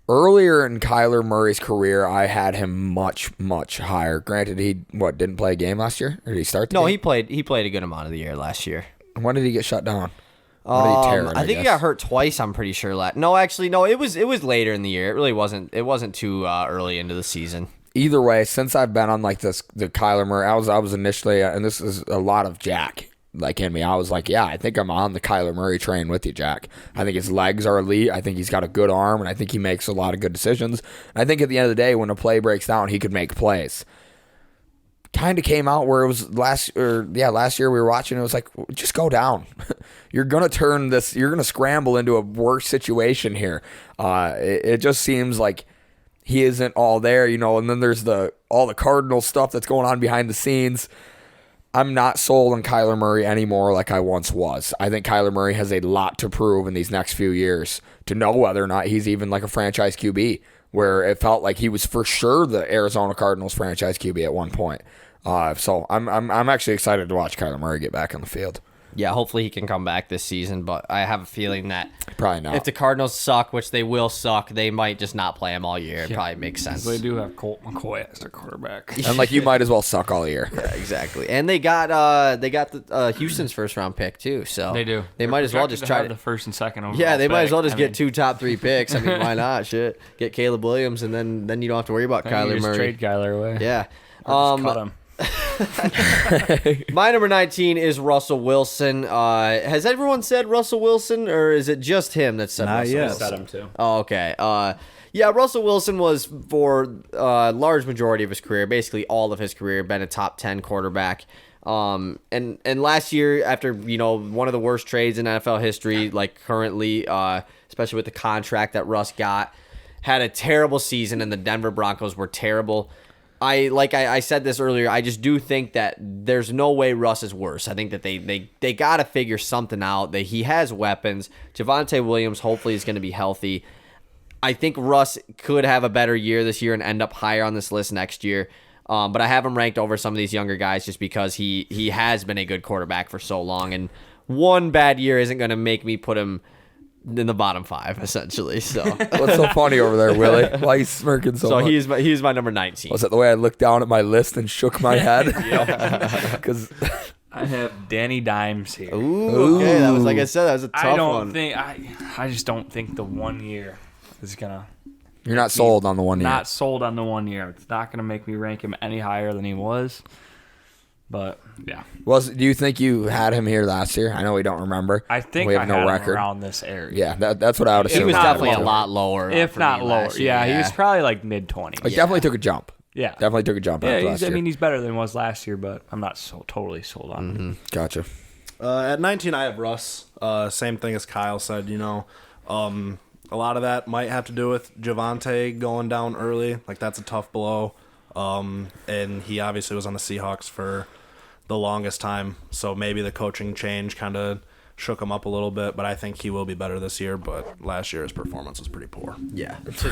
Earlier in Kyler Murray's career, I had him much, much higher. Granted, he didn't play a game last year? Or did he start the No, game? he played a good amount of the year last year. When did he get shut down? When did he tear it, I think he guess? got hurt twice. I'm pretty sure. No, actually, no. It was later in the year. It really wasn't. It wasn't too early into the season. Either way, since I've been on the Kyler Murray, I was initially, and this is a lot of Jack in me. I was like, yeah, I think I'm on the Kyler Murray train with you, Jack. I think his legs are elite. I think he's got a good arm, and I think he makes a lot of good decisions. And I think at the end of the day, when a play breaks down, he could make plays. Kind of came out where it was last year we were watching. It was like, just go down. You're gonna turn this. You're gonna scramble into a worse situation here. It just seems like he isn't all there, And then there's all the Cardinal stuff that's going on behind the scenes. I'm not sold on Kyler Murray anymore like I once was. I think Kyler Murray has a lot to prove in these next few years to know whether or not he's even a franchise QB, where it felt like he was for sure the Arizona Cardinals franchise QB at one point. So I'm actually excited to watch Kyler Murray get back on the field. Yeah, hopefully he can come back this season, but I have a feeling that Probably not. if the Cardinals suck, which they will suck, they might just not play him all year. It probably makes sense. They do have Colt McCoy as their quarterback. And like you might as well suck all year. Yeah, exactly. And they got the Houston's first round pick too, so They do. They They're might as well projected just to try have the first and second overall. Yeah, they might as well pick. just get 2 top 3 picks. I mean, why not? Shit, get Caleb Williams, and then you don't have to worry about You Kyler just Murray. trade Kyler away. Yeah. Or just cut him. My number 19 is Russell Wilson. Has everyone said Russell Wilson, or is it just him that said Not Russell yet. Wilson? Set him too. Oh, okay. Yeah, Russell Wilson was for a large majority of his career, basically all of his career, been a top 10 quarterback. And last year, after one of the worst trades in NFL history, like currently, especially with the contract that Russ got, had a terrible season, and the Denver Broncos were terrible. I said this earlier, I just do think that there's no way Russ is worse. I think that they got to figure something out. That he has weapons. Javonte Williams hopefully is going to be healthy. I think Russ could have a better year this year and end up higher on this list next year. But I have him ranked over some of these younger guys just because he has been a good quarterback for so long. And one bad year isn't going to make me put him in the bottom 5, essentially. So What's so funny over there, Willie? Why are you smirking so much? he's my number 19. Was it the way I looked down at my list and shook my head? Because I have Danny Dimes here. Ooh, okay. That was, like I said, that was a tough one. I just don't think the 1 year is gonna. you're not sold on the 1 year. Not sold on the 1 year. It's not gonna make me rank him any higher than he was. But yeah, Do you think you had him here last year? I know we don't remember. I think we have I no had record. him around this area. Yeah, that's what I would assume. He was not definitely a lower. lot lower. If for not me lower. last year, Yeah, he was probably like mid-20s. Like, definitely took a jump. Yeah. Definitely took a jump after Yeah, last year. he's better than he was last year, but I'm not so totally sold on him. Gotcha. At 19, I have Russ. Same thing as Kyle said. A lot of that might have to do with Javonte going down early. Like, that's a tough blow. And he obviously was on the Seahawks for the longest time, so maybe the coaching change kind of shook him up a little bit, but I think he will be better this year. But last year his performance was pretty poor. Yeah, For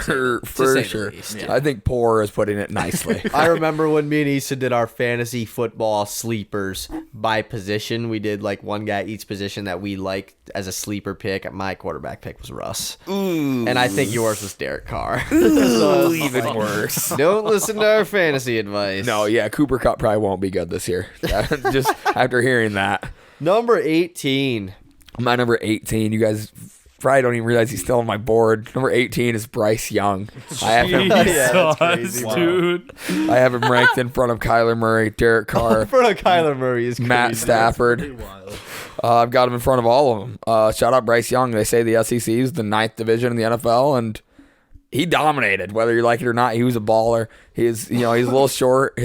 say the sure. least. I think poor is putting it nicely. I remember when me and Issa did our fantasy football sleepers by position. We did like one guy each position that we liked as a sleeper pick. My quarterback pick was Russ. Ooh. And I think yours was Derek Carr. So, Even worse. don't listen to our fantasy advice. No, yeah, Cooper Kupp probably won't be good this year. Just after hearing that. Number 18. My number 18, you guys probably don't even realize he's still on my board. Number 18 is Bryce Young. I have him, that's crazy. Jesus, dude. I have him ranked in front of Kyler Murray, Derek Carr, In front of Kyler Murray is crazy. Matt Stafford. I've got him in front of all of them. Shout out Bryce Young. They say the SEC is the 9th division in the NFL, and he dominated. Whether you like it or not, he was a baller. He's a little short.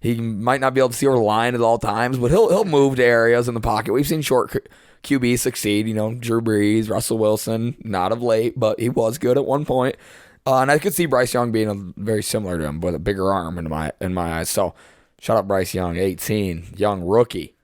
He might not be able to see over the line at all times, but he'll move to areas in the pocket. We've seen short QBs succeed. Drew Brees, Russell Wilson, not of late, but he was good at one point. And I could see Bryce Young being very similar to him, with a bigger arm in my eyes. So, shout out Bryce Young, 18, young rookie.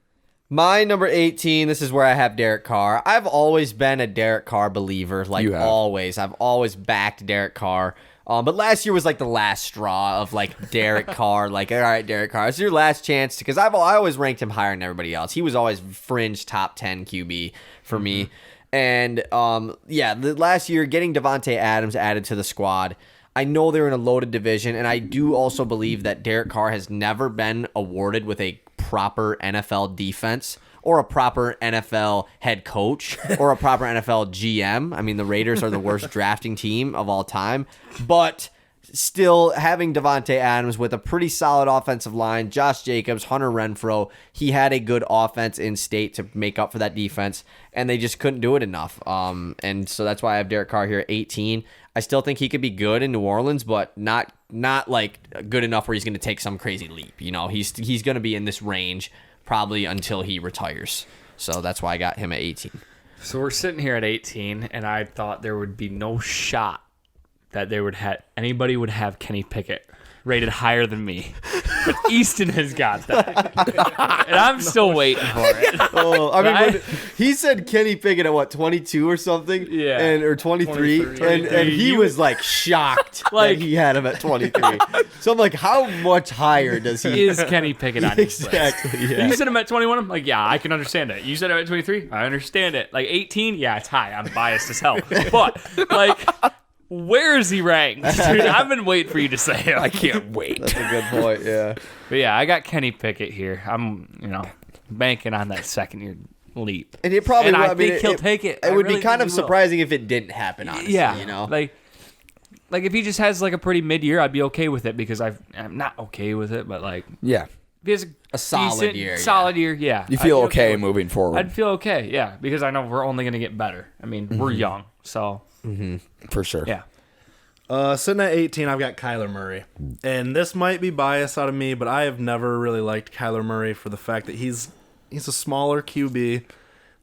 My number 18, this is where I have Derek Carr. I've always been a Derek Carr believer, You have. always. I've always backed Derek Carr. But last year was like the last straw of like Derek Carr. Like, all right, Derek Carr, it's your last chance, because I always ranked him higher than everybody else. He was always fringe top 10 QB for me. And the last year, getting Devontae Adams added to the squad, I know they're in a loaded division, and I do also believe that Derek Carr has never been awarded with a proper NFL defense or a proper NFL head coach or a proper NFL GM. I mean, the Raiders are the worst drafting team of all time, but still having Devontae Adams with a pretty solid offensive line, Josh Jacobs, Hunter Renfrow, he had a good offense in state to make up for that defense, and they just couldn't do it enough. And so that's why I have Derek Carr here at 18. I still think he could be good in New Orleans, but not like good enough where he's going to take some crazy leap. He's going to be in this range probably until he retires. So that's why I got him at 18. So we're sitting here at 18, and I thought there would be no shot that anybody would have Kenny Pickett rated higher than me. But Easton has got that. And I'm still waiting for it. Oh, I mean, Right? when he said Kenny Pickett at what, 22 or something, Yeah. or 23, and he was like shocked Like- that he had him at 23. So I'm like, how much higher does he? Is Kenny Pickett on his list? Exactly. Yeah. You said him at 21? I'm like, yeah, I can understand it. You said him at 23? I understand it. Like 18? Yeah, it's high. I'm biased as hell. But, like, where is he ranked? Dude, I've been waiting for you to say him. I can't wait. That's a good point. Yeah. But yeah, I got Kenny Pickett here. I'm, banking on that second year leap. And it probably. And I mean, think he'll take it. It I would really be kind think of he will. surprising if it didn't happen. Honestly, Yeah, like if he just has like a pretty mid year, I'd be okay with it because I'm not okay with it, but like Yeah. if he has A solid decent, year, yeah. solid year, yeah, You I'd feel be okay with it. moving forward. I'd feel okay, yeah, because I know we're only gonna get better. I mean, we're young, so for sure. yeah. Sitting at 18, I've got Kyler Murray. And this might be bias out of me, but I have never really liked Kyler Murray for the fact that he's a smaller QB.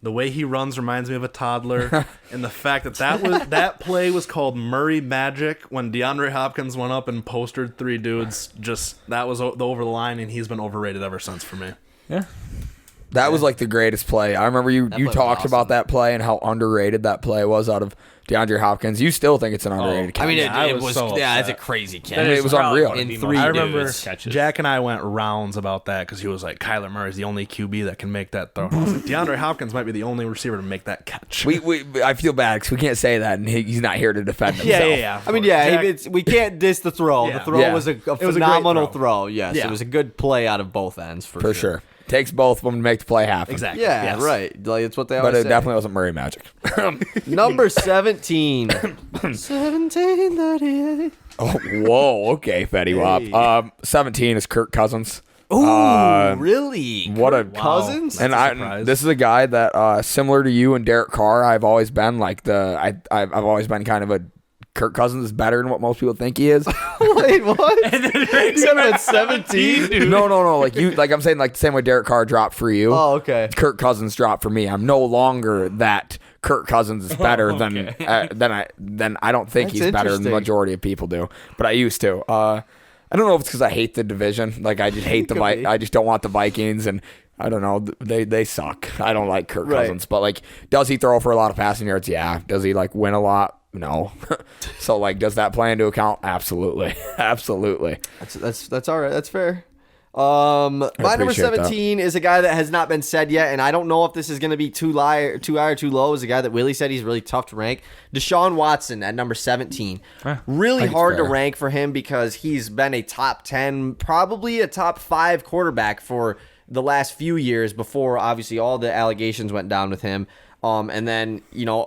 The way he runs reminds me of a toddler. And the fact that play was called Murray Magic when DeAndre Hopkins went up and postered 3 dudes. That was over the line, and he's been overrated ever since for me. Yeah. That was like the greatest play. I remember you play was talked awesome. about that play and how underrated that play was out of DeAndre Hopkins. You still think it's an underrated catch. I mean, I it was was. so Yeah, it's a upset. crazy catch. It was unreal. In 3 I remember dudes. catches. Jack and I went rounds about that because he was like, Kyler Murray's the only QB that can make that throw. I was like, DeAndre Hopkins might be the only receiver to make that catch. I feel bad because we can't say that, and he's not here to defend himself. yeah. I mean, yeah, Jack- we can't diss the throw. Yeah. The throw Yeah. was a great phenomenal throw. throw. Yes, Yeah. it was a good play out of both ends For sure. sure. Takes both of them to make the play happen. Exactly. Yeah, Yes. right. Like it's what they But always it say. definitely wasn't Murray Magic. Number 17. 1738. Oh, whoa. Okay, Fetty Wap. Hey. 17 is Kirk Cousins. Ooh, really? What a Cousins? And That's a surprise. this is a guy that similar to you and Derek Carr, I've always been like I've always been kind of a Kirk Cousins is better than what most people think he is. Wait, what? And then ranks You him said at at 17? dude. No. Like I'm saying, like the same way Derek Carr dropped for you. Oh, okay. Kirk Cousins dropped for me. I'm no longer that Kirk Cousins is better than I don't think That's he's better than the interesting. majority of people do. But I used to. I don't know if it's because I hate the division. Like I just hate the Could be. I just don't want the Vikings, and I don't know. They suck. I don't like Kirk Right. Cousins. But like, does he throw for a lot of passing yards? Yeah. Does he like win a lot? No. So like, does that play into account? Absolutely. Absolutely. That's all right. That's fair. My number appreciate that. 17 is a guy that has not been said yet, and I don't know if this is going to be too high or too low. Is a guy that Willie said he's really tough to rank. Deshaun Watson at number 17. Really think it's hard to fair. rank for him because he's been a top 10, probably a top 5 quarterback for the last few years before obviously all the allegations went down with him. And then,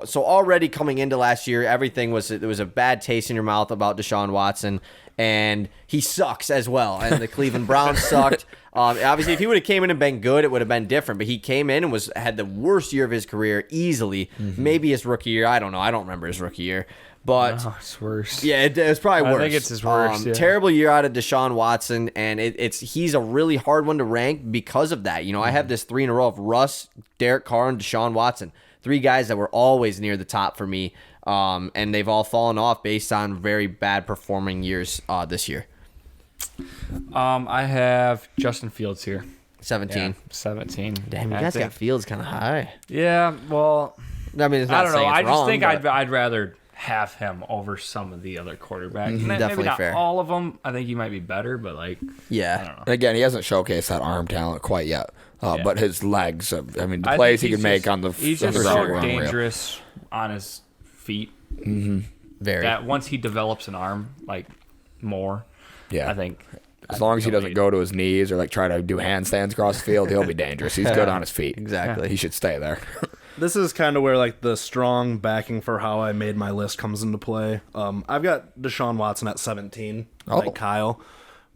so already coming into last year, there was a bad taste in your mouth about Deshaun Watson, and he sucks as well. And the Cleveland Browns sucked. Obviously, if he would have came in and been good, it would have been different. But he came in and had the worst year of his career easily. Maybe his rookie year. I don't know. I don't remember his rookie year. But Oh, it's worse. yeah, it was probably I worse. think it's his worst, yeah. Terrible year out of Deshaun Watson, and he's a really hard one to rank because of that. I have this 3 in a row of Russ, Derek Carr, and Deshaun Watson. 3 guys that were always near the top for me, and they've all fallen off based on very bad performing years this year. I have Justin Fields here. 17. 17. Damn, you I guys think- got Fields kind of high. Yeah, well, I mean, it's not I don't know. saying it's I just wrong, think but- I'd rather have him over some of the other quarterbacks. Maybe definitely not fair. all of them. I think he might be better, but I Yeah. don't know. And again, he hasn't showcased that arm talent quite yet. Yeah. But his legs, the I plays think he he's can make just- on the he's on just the so ground were unreal. dangerous on his feet Very. that once he develops an arm more, Yeah. I think As long as he doesn't go to his knees or like try to do handstands across the field, he'll be dangerous. He's good on his feet. Exactly. He should stay there. This is kind of where like the strong backing for how I made my list comes into play. I've got Deshaun Watson at 17, Oh. like Kyle.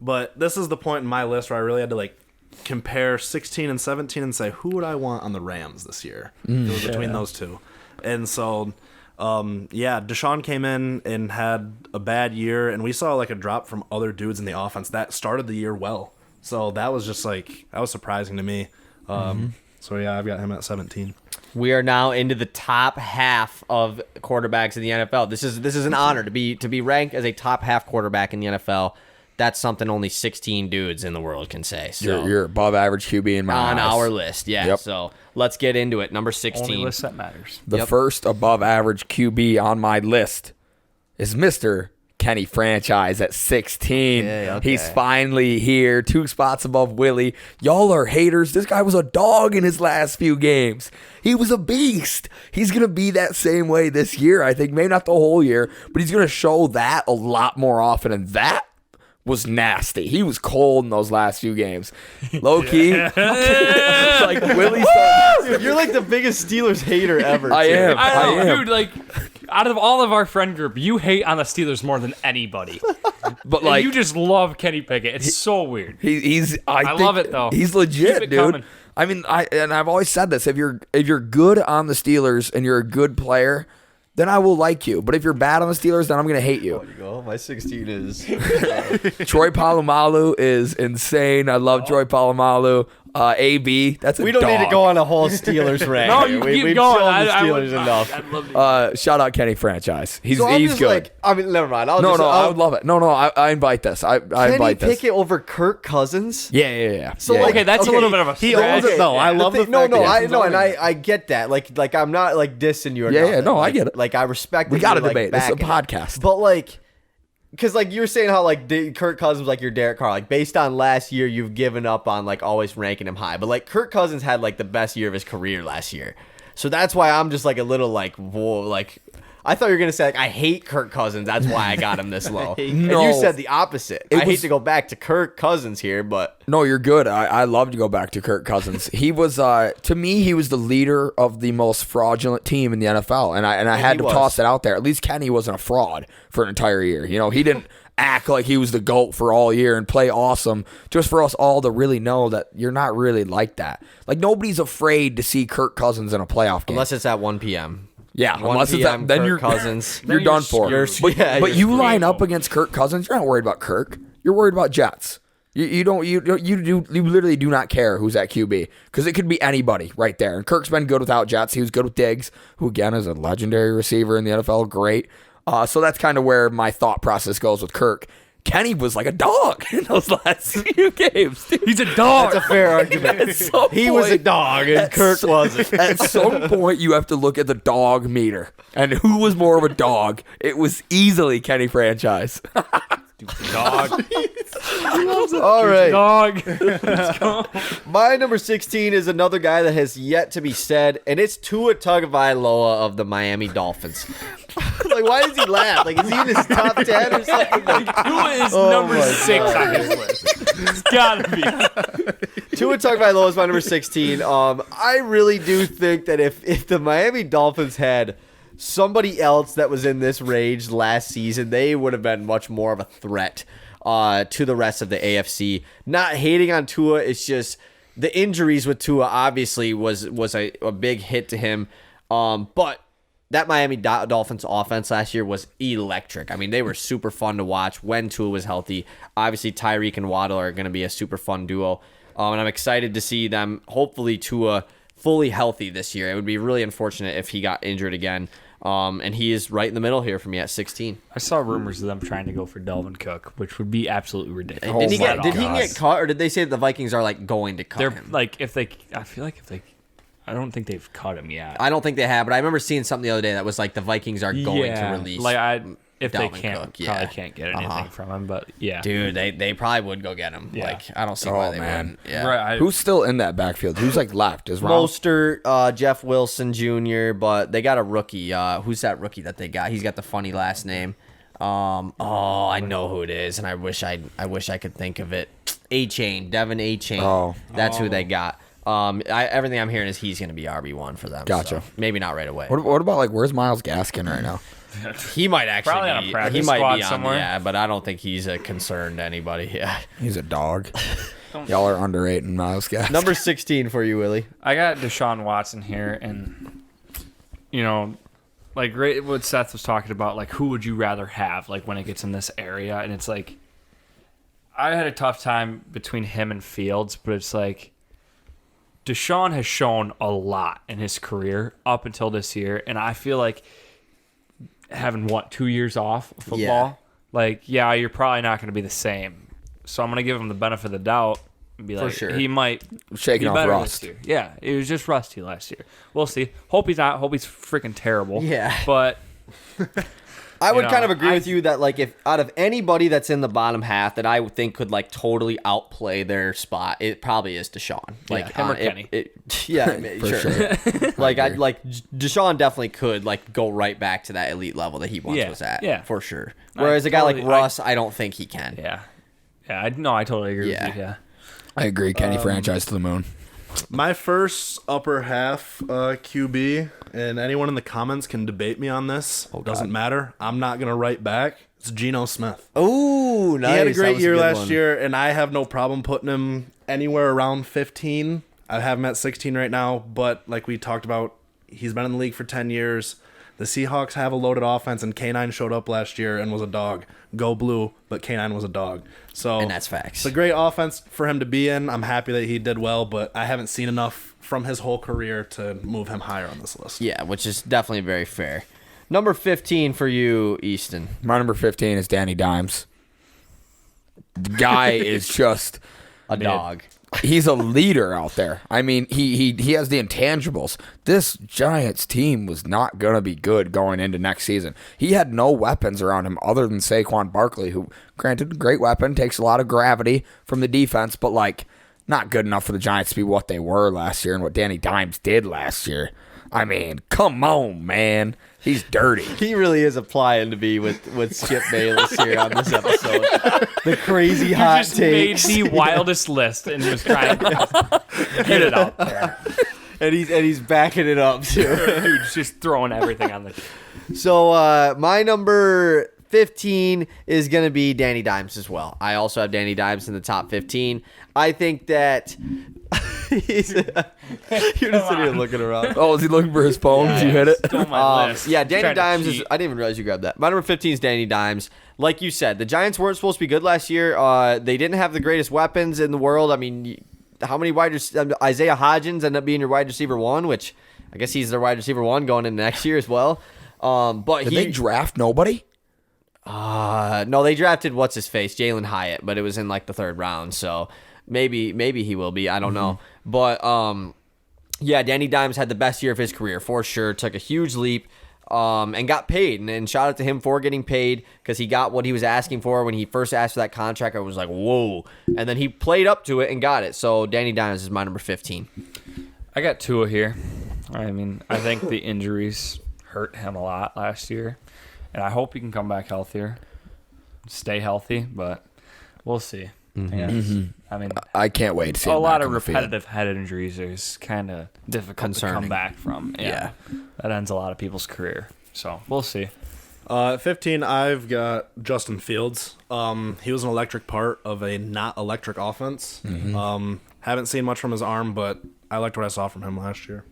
But this is the point in my list where I really had to like compare 16 and 17 and say, who would I want on the Rams this year? It was between those two. And so, Deshaun came in and had a bad year, and we saw like a drop from other dudes in the offense that started the year well. So that was just like, that was surprising to me. So yeah, I've got him at 17. We are now into the top half of quarterbacks in the NFL. This is an honor to be ranked as a top half quarterback in the NFL. that's something only 16 dudes in the world can say. So You're above average QB in my on eyes. our list, yeah. Yep. So let's get into it. Number 16. Only list that matters. The first above average QB on my list is Mr. Kenny Franchise at 16. Okay. He's finally here, 2 spots above Willy. Y'all are haters. This guy was a dog in his last few games. He was a beast. He's going to be that same way this year, I think. Maybe not the whole year, but he's going to show that a lot more often, and that was nasty. He was cold in those last few games. Low key. Like Willie started. Dude, you're like the biggest Steelers hater ever. I am. I know, I am. dude. Like, out of all of our friend group, you hate on the Steelers more than anybody. But And like you just love Kenny Pickett. It's so weird. he's I think love it, though. He's legit, Keep it dude. coming. I mean, I've always said this. If you're good on the Steelers and you're a good player, then I will like you. But if you're bad on the Steelers, then I'm going to hate you. Go. My 16 is Troy Polamalu is insane. I love Troy Polamalu. AB, that's a we don't dog. need to go on a whole Steelers rant. No, here. you We've keep going. shown the I Steelers would, enough. I'd love to. Shout out Kenny Franchise. He's So I'm he's just good. like, I mean, never mind. I would love it. No, I invite this. I Kenny invite this. Pickett over Kirk Cousins. Yeah. So, Yeah. like, Okay, that's a little bit of a He stretch. owns it, though. I love the no, fact no, that I he's know, and owning it. I get that. Like I'm not like dissing you or Yeah, nothing. yeah, no, I Like, get it. Like I respect. We that got to you're, like, debate. This is a backing it. podcast. But like, because like you were saying how like Kirk Cousins was like your Derek Carr. Like based on last year, you've given up on like always ranking him high. But like Kirk Cousins had like the best year of his career last year, so that's why I'm just like a little like whoa, like. I thought you were gonna say like I hate Kirk Cousins. That's why I got him this low. And No. you said the opposite. I hate was- to go back to Kirk Cousins here, but No, you're good. I love to go back to Kirk Cousins. He was to me, he was the leader of the most fraudulent team in the NFL, and I had he to was. toss it out there. At least Kenny wasn't a fraud for an entire year. You know, he didn't act like he was the GOAT for all year and play awesome just for us all to really know that you're not really like that. Like nobody's afraid to see Kirk Cousins in a playoff game. unless it's at 1 p.m. Yeah, 1 unless it's p.m. then Kirk you're Cousins. you're done for. you're- but yeah, but you're you line screwed. up against Kirk Cousins, you're not worried about Kirk. You're worried about Jets. You literally do not care who's at QB because it could be anybody right there. And Kirk's been good without Jets. He was good with Diggs, who again is a legendary receiver in the NFL. Great. So that's kind of where my thought process goes with Kirk. Kenny was like a dog in those last few games. Dude. He's a dog. That's a fair argument. At some He was a point- dog, and Kirk wasn't. At some point, you have to look at the dog meter. And who was more of a dog? It was easily Kenny Franchise. dog. All right. Dog. Let's go. My number 16 is another guy that has yet to be said, and it's Tua Tagovailoa of the Miami Dolphins. Like, why does he laugh? Like, is he in his top 10 or something? Like, Who is Oh number my 6 on his list? It's gotta be. Tua Tagovailoa is my number 16. I really do think that if the Miami Dolphins had somebody else that was in this range last season, they would have been much more of a threat to the rest of the AFC. Not hating on Tua, it's just the injuries with Tua obviously was a big hit to him. But that Miami Dolphins offense last year was electric. I mean, they were super fun to watch when Tua was healthy. Obviously, Tyreek and Waddle are going to be a super fun duo. And I'm excited to see them, hopefully, Tua fully healthy this year. It would be really unfortunate if he got injured again. And he is right in the middle here for me at 16. I saw rumors of them trying to go for Delvin Cook, which would be absolutely ridiculous. Did he my get cut, or did they say that the Vikings are like going to cut They're him? like I don't think they've cut him yet. I don't think they have, but I remember seeing something the other day that was like the Vikings are going to release. If Dalvin they can't, Cook, probably can't get anything from him. But yeah, Dude, they probably would go get him. Yeah. Like, I don't see why they man. wouldn't. Yeah. right. Who's still in that backfield? Who's like left? Is Ron? Mostert, Jeff Wilson Jr., but they got a rookie. Who's that rookie that they got? He's got the funny last name. I know who it is, and I wish I could think of it. A-Chain, Devin A-Chain. Oh. That's who they got. Everything I'm hearing is he's going to be RB1 for them. Gotcha. So maybe not right away. What about like where's Myles Gaskin right now? He might actually Probably on a be. practice He might squad be on somewhere. Yeah, but I don't think he's a concern to anybody. Yeah. He's a dog. Y'all are underrating Myles Gaskin. Number 16 for you, Willie. I got Deshaun Watson here, and like right what Seth was talking about, like who would you rather have, like when it gets in this area, and it's like I had a tough time between him and Fields, but it's like Deshaun has shown a lot in his career up until this year, and I feel like having 2 years off of football, Yeah. like you're probably not going to be the same So I'm going to give him the benefit of the doubt and be like, sure. he might Shaking be off better rust. this year. Yeah, it was just rusty last year. We'll see. Hope he's not. Hope he's freaking terrible. Yeah. But I would know, kind of agree with you that, like, if out of anybody that's in the bottom half that I would think could, like, totally outplay their spot, it probably is Deshaun. Like, him or Kenny. Yeah, For sure. Like, Deshaun definitely could, like, go right back to that elite level that he once was at. Yeah. For sure. Whereas a guy like totally- Russ, I don't think he can. yeah. Yeah, I totally agree with you. Yeah. I agree. Kenny franchise to the moon. My first upper half QB, and anyone in the comments can debate me on this. Doesn't matter. I'm not going to write back. It's Geno Smith. Oh, nice. He had a That great was year good last one. year, and I have no problem putting him anywhere around 15. I have him at 16 right now, but like we talked about, he's been in the league for 10 years. The Seahawks have a loaded offense, and K9 showed up last year and was a dog. Go blue, but K9 was a dog. So And that's facts. It's a great offense for him to be in. I'm happy that he did well, but I haven't seen enough from his whole career to move him higher on this list. Yeah, which is definitely very fair. Number 15 for you, Easton. My number 15 is Danny Dimes. The guy is just A dog. he's a leader out there. I mean, he has the intangibles. This Giants team was not going to be good going into next season. He had no weapons around him other than Saquon Barkley, who, granted, great weapon, takes a lot of gravity from the defense, but, like, not good enough for the Giants to be what they were last year and what Danny Dimes did last year. I mean, come on, man. He's dirty. He really is applying to be with Skip Bayless here on this episode. The crazy hot Just made takes. the wildest list and was trying to get it out there. and he's backing it up too. Dude's just throwing everything on the. So my number 15 is going to be Danny Dimes as well. I also have Danny Dimes in the top 15. I think that he's you're just sitting here looking around. Oh, is he looking for his phone? Did you hit it? Stole my list. Yeah, Danny Trying to Dimes is. cheat. I didn't even realize you grabbed that. My number 15 is Danny Dimes. Like you said, the Giants weren't supposed to be good last year. They didn't have the greatest weapons in the world. I mean, how many Isaiah Hodgins ended up being your wide receiver one, which I guess he's their wide receiver one going into next year as well. But Did they draft nobody? no, they drafted what's his face, Jalen Hyatt, but it was in like the third round. So maybe he will be. I don't know. But yeah, Danny Dimes had the best year of his career for sure. Took a huge leap. And got paid, and shout out to him for getting paid because he got what he was asking for when he first asked for that contract. I was like, whoa, and then he played up to it and got it. So Danny Dimes is my number 15. I got Tua here. I mean, I think the injuries hurt him a lot last year, and I hope he can come back healthier, stay healthy, but we'll see. I mean, I can't wait to see a him lot back of on the field. repetitive head injuries is kind of difficult to Concerning. come back from. Yeah. That ends a lot of people's career. So we'll see. At 15, I've got Justin Fields. He was an electric part of a not electric offense. Haven't seen much from his arm, but I liked what I saw from him last year.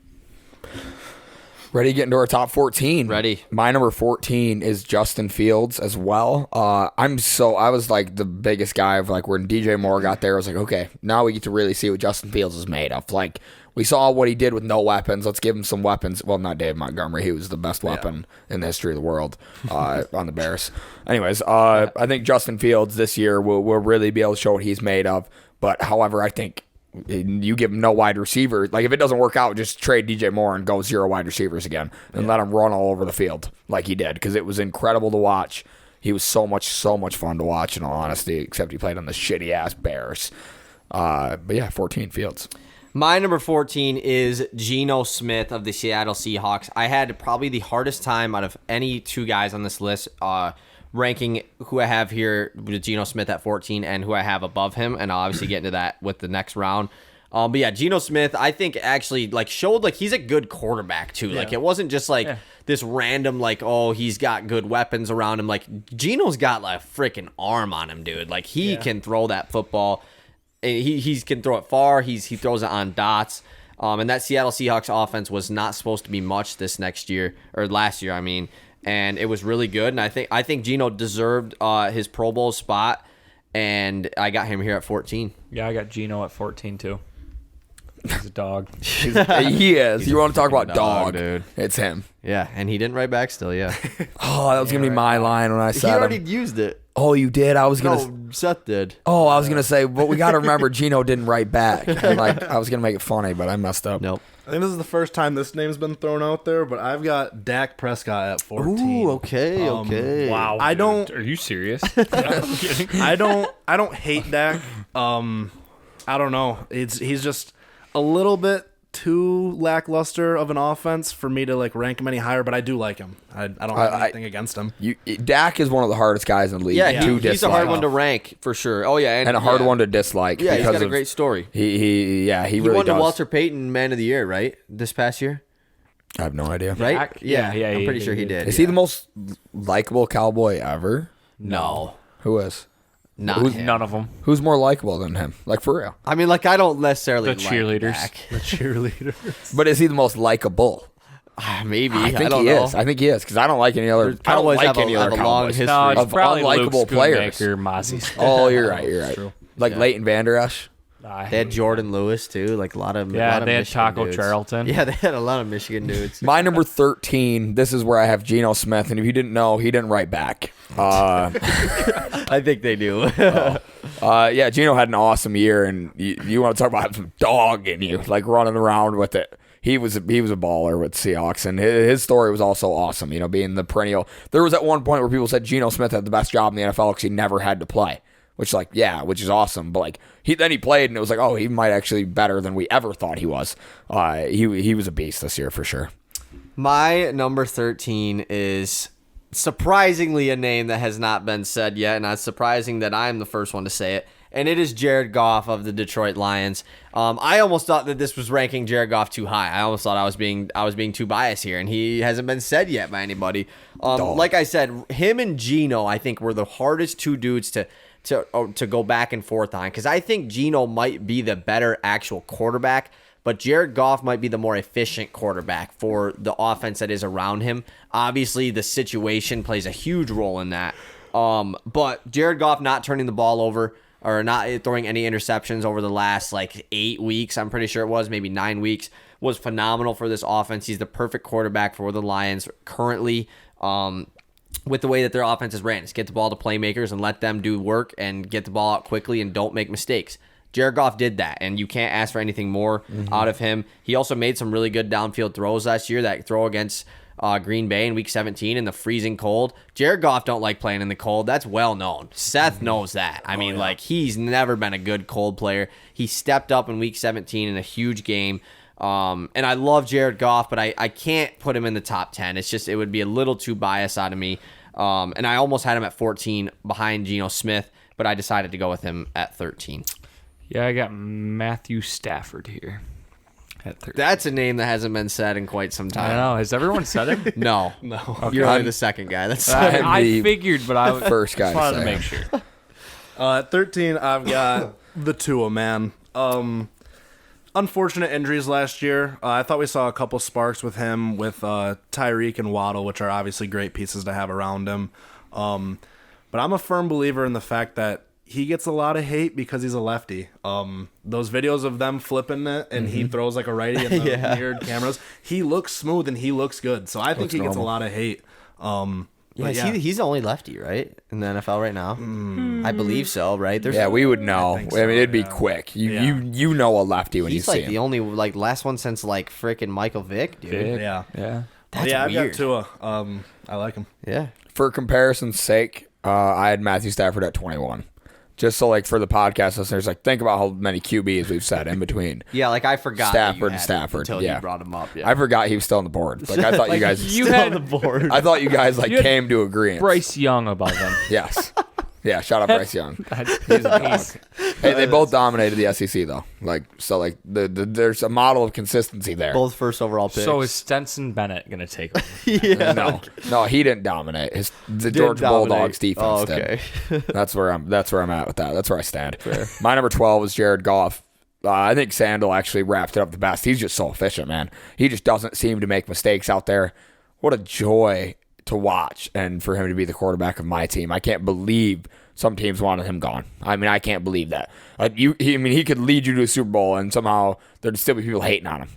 Ready to get into our top 14. Ready. My number 14 is Justin Fields as well. I was like the biggest guy of like when DJ Moore got there, I was like, okay, now we get to really see what Justin Fields is made of. Like we saw what he did with no weapons. Let's give him some weapons. Well, not Dave Montgomery. He was the best weapon in the history of the world on the Bears. Anyways, I think Justin Fields this year will really be able to show what he's made of. But however, I think you give him no wide receiver. Like, if it doesn't work out, just trade DJ Moore and go 0 wide receivers again and let him run all over the field like he did because it was incredible to watch. He was so much fun to watch, in all honesty, except he played on the shitty-ass Bears. But, yeah, 14 Fields. My number 14 is Geno Smith of the Seattle Seahawks. I had probably the hardest time out of any two guys on this list ranking who I have here with Geno Smith at 14 and who I have above him, and I'll obviously get into that with the next round. But yeah, Geno Smith, I think actually like showed like he's a good quarterback too. Like it wasn't just like this random like, oh, he's got good weapons around him. Like Geno's got like a freaking arm on him, dude. Like he can throw that football. He can throw it far. He throws it on dots. And that Seattle Seahawks offense was not supposed to be much this next year or last year, I mean. And it was really good, and I think Geno deserved his Pro Bowl spot, and I got him here at 14. Yeah, I got Geno at 14 too. He's a dog. He is. You want to talk about dog, dog, dude. It's him. Yeah, and he didn't write back still, yeah. Oh, that was going to be my line when I He said already him. used it. Oh, you did? I was going to... No, Seth did. Oh, I was going to say, but we got to remember Gino didn't write back. And, like, I was going to make it funny, but I messed up. Nope. I think this is the first time this name's been thrown out there, but I've got Dak Prescott at 14. Ooh, okay, okay. Wow. I don't- Are you serious? I'm kidding. I don't hate Dak. I don't know. He's just a little bit too lackluster of an offense for me to like rank him any higher, but I do like him. I don't have anything against him. Dak is one of the hardest guys in the league Yeah, to he's dislike. a hard one to rank for sure. Oh yeah, and a hard one to dislike. Yeah, he's because got a of- great story. He He really won the does. Walter Payton Man of the Year, right? This past year, I have no idea. right? Dak? Yeah, Yeah, I'm pretty he sure he did. did. Is he the most likable cowboy ever? No, Who is? not him. None of them. Who's more likable than him? Like, for real. I mean, like I don't necessarily The like cheerleaders. Dak. The cheerleader. But is he the most likable? Maybe I think don't he know. is. I think he is because I don't like any other. I don't Cowboys like have any other have a long Cowboys. history. No, it's Of probably unlikable Luke players. Schoonmaker, Mozzie. Oh, you're right. You're right. Like Leighton Vander Esch. They had Jordan Lewis too, like a lot of Yeah, lot of they had Michigan Taco dudes. Charlton. Yeah, they had a lot of Michigan dudes. My number 13. This is where I have Geno Smith, and if you didn't know, he didn't write back. I think they do. Yeah, Geno had an awesome year, and you want to talk about some dog in you, like running around with it. He was a baller with Seahawks, and his story was also awesome. You know, being the perennial. There was at one point where people said Geno Smith had the best job in the NFL because he never had to play, which is awesome. But like then he played, and it was like, oh, he might actually be better than we ever thought he was. He was a beast this year for sure. My number 13 is surprisingly a name that has not been said yet, and it's surprising that I'm the first one to say it. And it is Jared Goff of the Detroit Lions. I almost thought that this was ranking Jared Goff too high. I almost thought I was being too biased here, and he hasn't been said yet by anybody. Like I said, him and Geno, I think, were the hardest two dudes to go back and forth on, because I think Geno might be the better actual quarterback, but Jared Goff might be the more efficient quarterback for the offense that is around him. Obviously, the situation plays a huge role in that. But Jared Goff not turning the ball over or not throwing any interceptions over the last 8 weeks, I'm pretty sure it was, maybe 9 weeks, was phenomenal for this offense. He's the perfect quarterback for the Lions currently. With the way that their offense is ran, just get the ball to playmakers and let them do work and get the ball out quickly and don't make mistakes. Jared Goff did that, and you can't ask for anything more out of him. He also made some really good downfield throws last year. That throw against Green Bay in Week 17 in the freezing cold. Jared Goff don't like playing in the cold. That's well known. Seth knows that. I mean, he's never been a good cold player. He stepped up in Week 17 in a huge game. And I love Jared Goff, but I can't put him in the top 10. It's just, it would be a little too biased out of me. And I almost had him at 14 behind Geno Smith, but I decided to go with him at 13. Yeah, I got Matthew Stafford here at 13. That's a name that hasn't been said in quite some I time. don't know. Has everyone said it? No. You're only the second guy. That's I the figured, but I was first guy just wanted to to say make sure. At 13, I've got the Tua, man. Unfortunate injuries last year. I thought we saw a couple sparks with him, with Tyreek and Waddle, which are obviously great pieces to have around him. But I'm a firm believer in the fact that he gets a lot of hate because he's a lefty. Those videos of them flipping it and he throws like a righty in the weird cameras. He looks smooth and he looks good. So I think he gets a lot of hate. He's the only lefty, right, in the NFL right now? I believe so, right? Yeah, we would know. I, think mean, so, it'd be yeah. quick. You know a lefty when you He's see like him. the only last one since frickin' Michael Vick, dude. Vick. Yeah. Yeah. That's I've weird. got Tua. I like him. Yeah. For comparison's sake, I had Matthew Stafford at 21. Just so, for the podcast listeners, think about how many QBs we've said in between. Yeah, I forgot Stafford that you and had him Stafford. until Yeah. you brought him up. Yeah. I forgot he was still on the board. I thought you guys. You Still had on the board. I thought you guys You had came to agreement. Bryce Young above him. Yes. Yeah. Shout out Bryce Young. He's amazing. Hey, they both dominated the SEC though. There's a model of consistency there. Both first overall picks. So is Stenson Bennett going to take over? yeah. No, he didn't dominate. The Georgia Bulldogs defense Oh, okay. did. That's where I'm at with that. That's where I stand. My number 12 is Jared Goff. I think Sandal actually wrapped it up the best. He's just so efficient, man. He just doesn't seem to make mistakes out there. What a joy to watch, and for him to be the quarterback of my team. I can't believe some teams wanted him gone. I mean, I can't believe that. He could lead you to a Super Bowl, and somehow there'd still be people hating on him.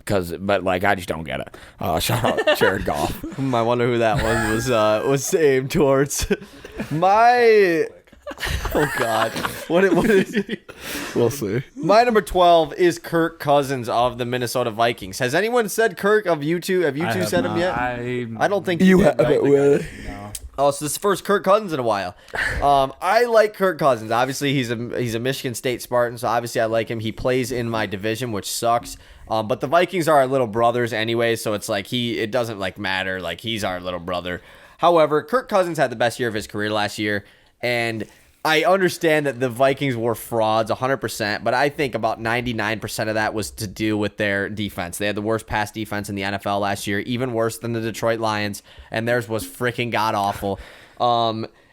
But I just don't get it. Shout out Jared Goff. I wonder who that one was aimed towards. My Oh God, what is it? We'll see. My number 12 is Kirk Cousins of the Minnesota Vikings. Has anyone said Kirk of you two? Have you two have said him not. yet? I don't think You did, have right? it, Willy. Oh, so this is the first Kirk Cousins in a while. I like Kirk Cousins. Obviously, he's a Michigan State Spartan, so obviously I like him. He plays in my division, which sucks. But the Vikings are our little brothers anyway, so it's like it doesn't like matter. Like he's our little brother. However, Kirk Cousins had the best year of his career last year, and I understand that the Vikings were frauds 100%, but I think about 99% of that was to do with their defense. They had the worst pass defense in the NFL last year, even worse than the Detroit Lions, and theirs was freaking god-awful.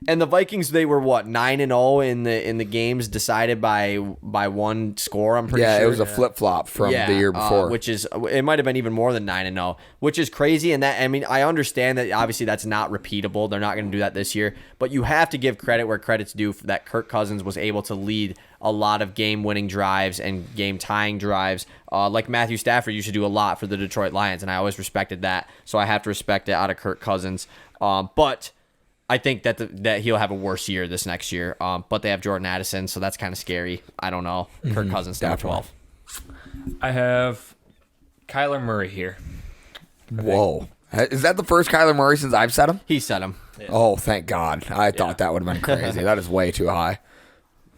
And the Vikings, they were, 9-0 in the games decided by one score, I'm pretty sure. Yeah, it was a flip-flop from the year before. Which is, it might have been even more than 9-0, which is crazy. And that, I mean, I understand that obviously that's not repeatable. They're not going to do that this year. But you have to give credit where credit's due for that Kirk Cousins was able to lead a lot of game-winning drives and game-tying drives. Like Matthew Stafford used to do a lot for the Detroit Lions, and I always respected that. So I have to respect it out of Kirk Cousins. But I think that he'll have a worse year this next year. But they have Jordan Addison, so that's kind of scary. I don't know. Kirk Cousins, number 12. I have Kyler Murray here. Whoa. Is that the first Kyler Murray since I've said him? He said him. Yeah. Oh, thank God. I thought that would have been crazy. That is way too high.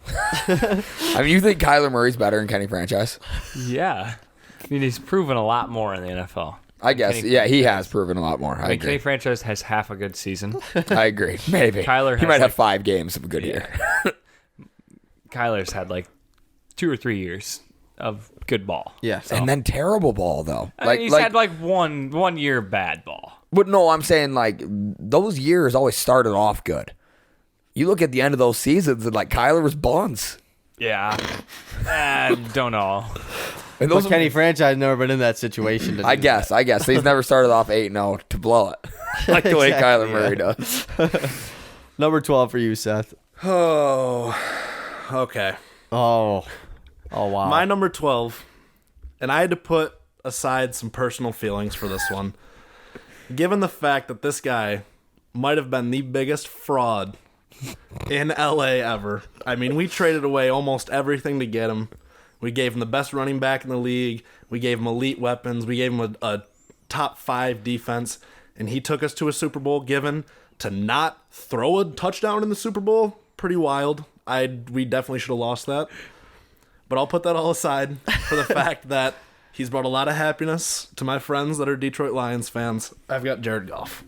I mean, you think Kyler Murray's better than Kenny Franchise? Yeah. I mean, he's proven a lot more in the NFL. I guess, yeah, he has proven a lot more. I agree. Kenny Franchise has half a good season. I agree. Maybe. Kyler he has might have like- 5 games of a good year. Kyler's had like 2 or 3 years of good ball. Yeah. And then terrible ball, though. I mean, he's had like one year bad ball. But no, I'm saying like those years always started off good. You look at the end of those seasons and like Kyler was buns. Yeah. I don't know. And But those Kenny Franchise never been in that situation. I guess. He's never started off 8-0 to blow it. Like the way Exactly, Kyler Murray does. Number 12 for you, Seth. Oh, okay. Oh wow. My number 12, and I had to put aside some personal feelings for this one. Given the fact that this guy might have been the biggest fraud in LA ever. I mean, we traded away almost everything to get him. We gave him the best running back in the league. We gave him elite weapons. We gave him a top 5 defense. And he took us to a Super Bowl given to not throw a touchdown in the Super Bowl. Pretty wild. We definitely should have lost that. But I'll put that all aside for the fact that he's brought a lot of happiness to my friends that are Detroit Lions fans. I've got Jared Goff.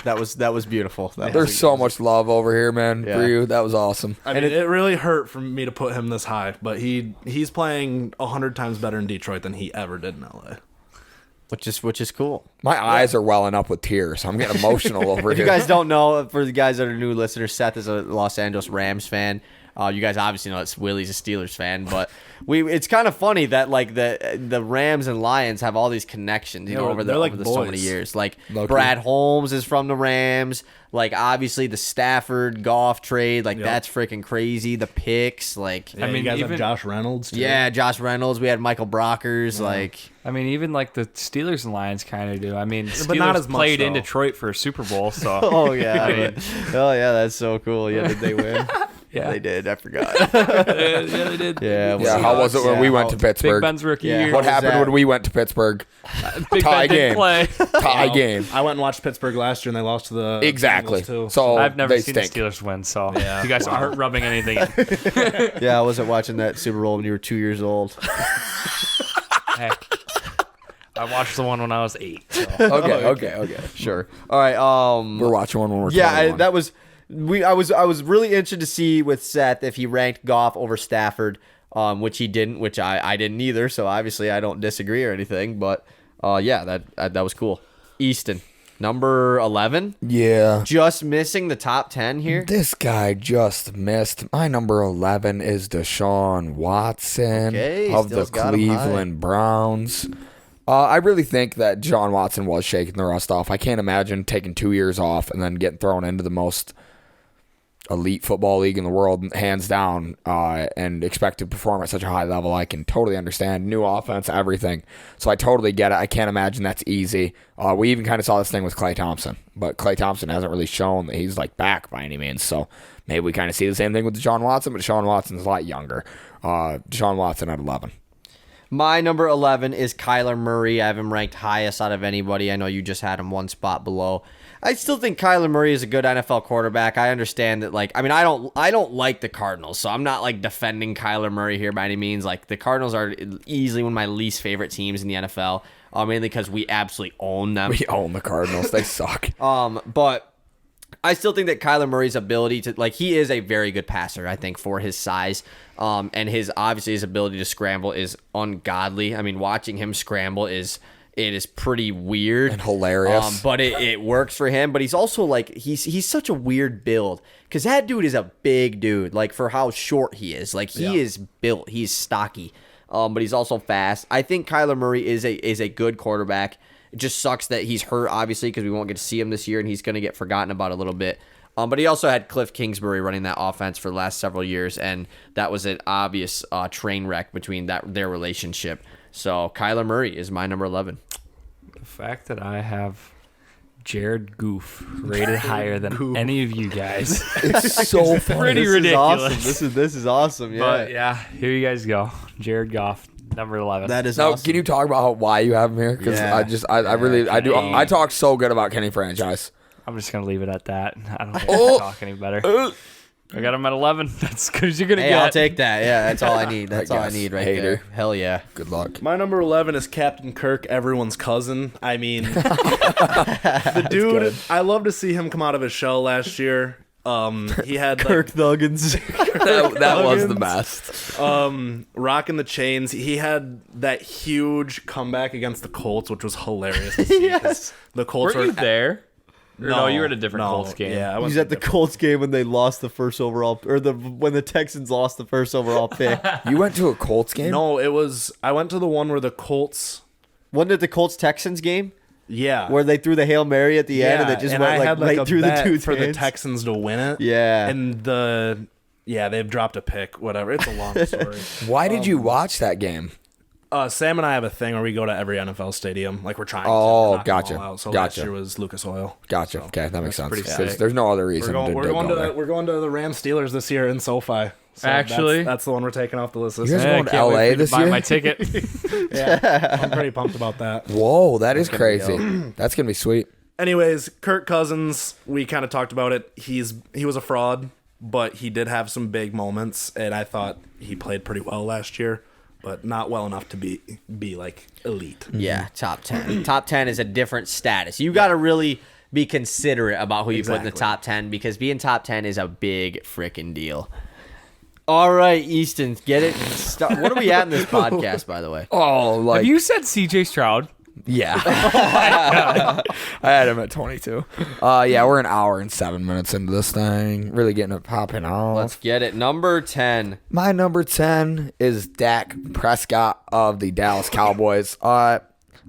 That was beautiful. There's so much love over here, man, Yeah. for you. That was awesome. I mean, it really hurt for me to put him this high, but he's playing 100 times better in Detroit than he ever did in LA. which is cool. My eyes are welling up with tears. I'm getting emotional over If you here. guys don't know, for the guys that are new listeners, Seth is a Los Angeles Rams fan. You guys obviously know that Willy's a Steelers fan, but it's kind of funny that like the Rams and Lions have all these connections, Yeah, over they're like so many boys. years. Like Low-key. Brad Holmes is from the Rams. Like obviously the Stafford Goff trade, like that's freaking crazy. The picks, like Yeah, I mean, you guys even- have Josh Reynolds, too. yeah, Josh Reynolds. We had Michael Brockers. Like I mean, even like the Steelers and Lions kind of do. I mean, Steelers but not as much, played in though. Detroit for a Super Bowl, so oh yeah, I mean, oh yeah, that's so cool. Yeah, did they win? yeah, They did. I forgot. yeah, they did. Yeah, Yeah, how was it when we went to Big Pittsburgh? Ben's rookie Yeah, year. What happened that? when we went to Pittsburgh? Big tie Ben didn't game. play. Tie game. I went and watched Pittsburgh last year, and they lost to the Exactly. Bengals, too. So I've never they seen stink. the Steelers win, so Yeah. you guys aren't rubbing anything in. Yeah, I wasn't watching that Super Bowl when you were 2 years old. Hey, I watched the one when I was 8. So. Okay. Sure. All right. We're watching one when we're Yeah, 21. that was I was really interested to see with Seth if he ranked Goff over Stafford, which he didn't, which I didn't either. So obviously I don't disagree or anything. But yeah, that was cool. Easton, number 11, Yeah. just missing the top 10 here. This guy just missed. My number 11 is Deshaun Watson Okay, of the still's got him high. Cleveland Browns. I really think that Deshaun Watson was shaking the rust off. I can't imagine taking 2 years off and then getting thrown into the most elite football league in the world, hands down, and expect to perform at such a high level. I can totally understand. New offense, everything. So I totally get it. I can't imagine that's easy. We even kind of saw this thing with Klay Thompson, but Klay Thompson hasn't really shown that he's like back by any means. So maybe we kind of see the same thing with Deshaun Watson, but Deshaun Watson's a lot younger. Deshaun Watson at 11. My number 11 is Kyler Murray. I have him ranked highest out of anybody. I know you just had him one spot below. I still think Kyler Murray is a good NFL quarterback. I understand that, I don't like the Cardinals, so I'm not like defending Kyler Murray here by any means. Like, the Cardinals are easily one of my least favorite teams in the NFL, mainly because we absolutely own them. We own the Cardinals. They suck. But I still think that Kyler Murray's ability to, he is a very good passer, I think, for his size. And his ability to scramble is ungodly. I mean, watching him scramble is pretty weird and hilarious. But it works for him. But he's also he's such a weird build, because that dude is a big dude, for how short he is. He is built. He's stocky. But he's also fast. I think Kyler Murray is a good quarterback. It just sucks that he's hurt, obviously, because we won't get to see him this year, and he's going to get forgotten about a little bit. But he also had Cliff Kingsbury running that offense for the last several years, and that was an obvious train wreck between their relationship. So Kyler Murray is my number 11. The fact that I have Jared Goff rated higher than any of you guys, it's so funny. Pretty This ridiculous. is awesome. This is awesome. Yeah. But yeah, here you guys go. Jared Goff, number 11. That is Now, awesome. can you talk about why you have him here? Because I talk so good about Kenny franchise. I'm just going to leave it at that. I don't think I can talk any better. I got him at 11. That's as good as you're going to get. I'll take that. Yeah, that's all I need. That's all I guess. need right Hater. there. Hell yeah. Good luck. My number 11 is Captain Kirk, everyone's cousin. I mean, the dude, I love to see him come out of his shell last year. He had Thuggins. that was the best. rocking the chains. He had that huge comeback against the Colts, which was hilarious to see. Yes. The Colts Were you there? Or no, you were at a different no, Colts game. Yeah, I He was was at the Colts game when they lost the first overall, or when the Texans lost the first overall pick. You went to a Colts game? No, it was. I went to the one where the Colts. Wasn't it the Colts Texans game Yeah, where they threw the Hail Mary at the end and it just went I had right a through the bet dude's for the hands? Texans to win it. Yeah. and they've dropped a pick. Whatever. It's a long story. Why did you watch that game? Sam and I have a thing where we go to every NFL stadium. We're trying. Oh, to knock them gotcha. all out. So Gotcha. last year was Lucas Oil. Gotcha. Okay, that makes sense. pretty There's, sick. there's no other reason We're to going go there. we're going to the Rams Steelers this year in SoFi. So Actually? that's the one we're taking off the list. You This guys year. going to can't wait LA for you to this buy year? my ticket. Yeah, I'm pretty pumped about that. Whoa, that is crazy. That's gonna be sweet. Anyways, Kirk Cousins, we kind of talked about it. He was a fraud, but he did have some big moments, and I thought he played pretty well last year, but not well enough to be like elite. Yeah, top 10. Top 10 is a different status. You got to really be considerate about who you put in the Exactly. top 10, because being top 10 is a big freaking deal. All right, Easton, get it. What are we at in this podcast, by the way? Oh, like Have you said CJ Stroud? yeah. I had him at 22. Yeah, we're an hour and 7 minutes into this thing. Really getting it popping off. Let's get it. Number 10. My number 10 is Dak Prescott of the Dallas Cowboys. I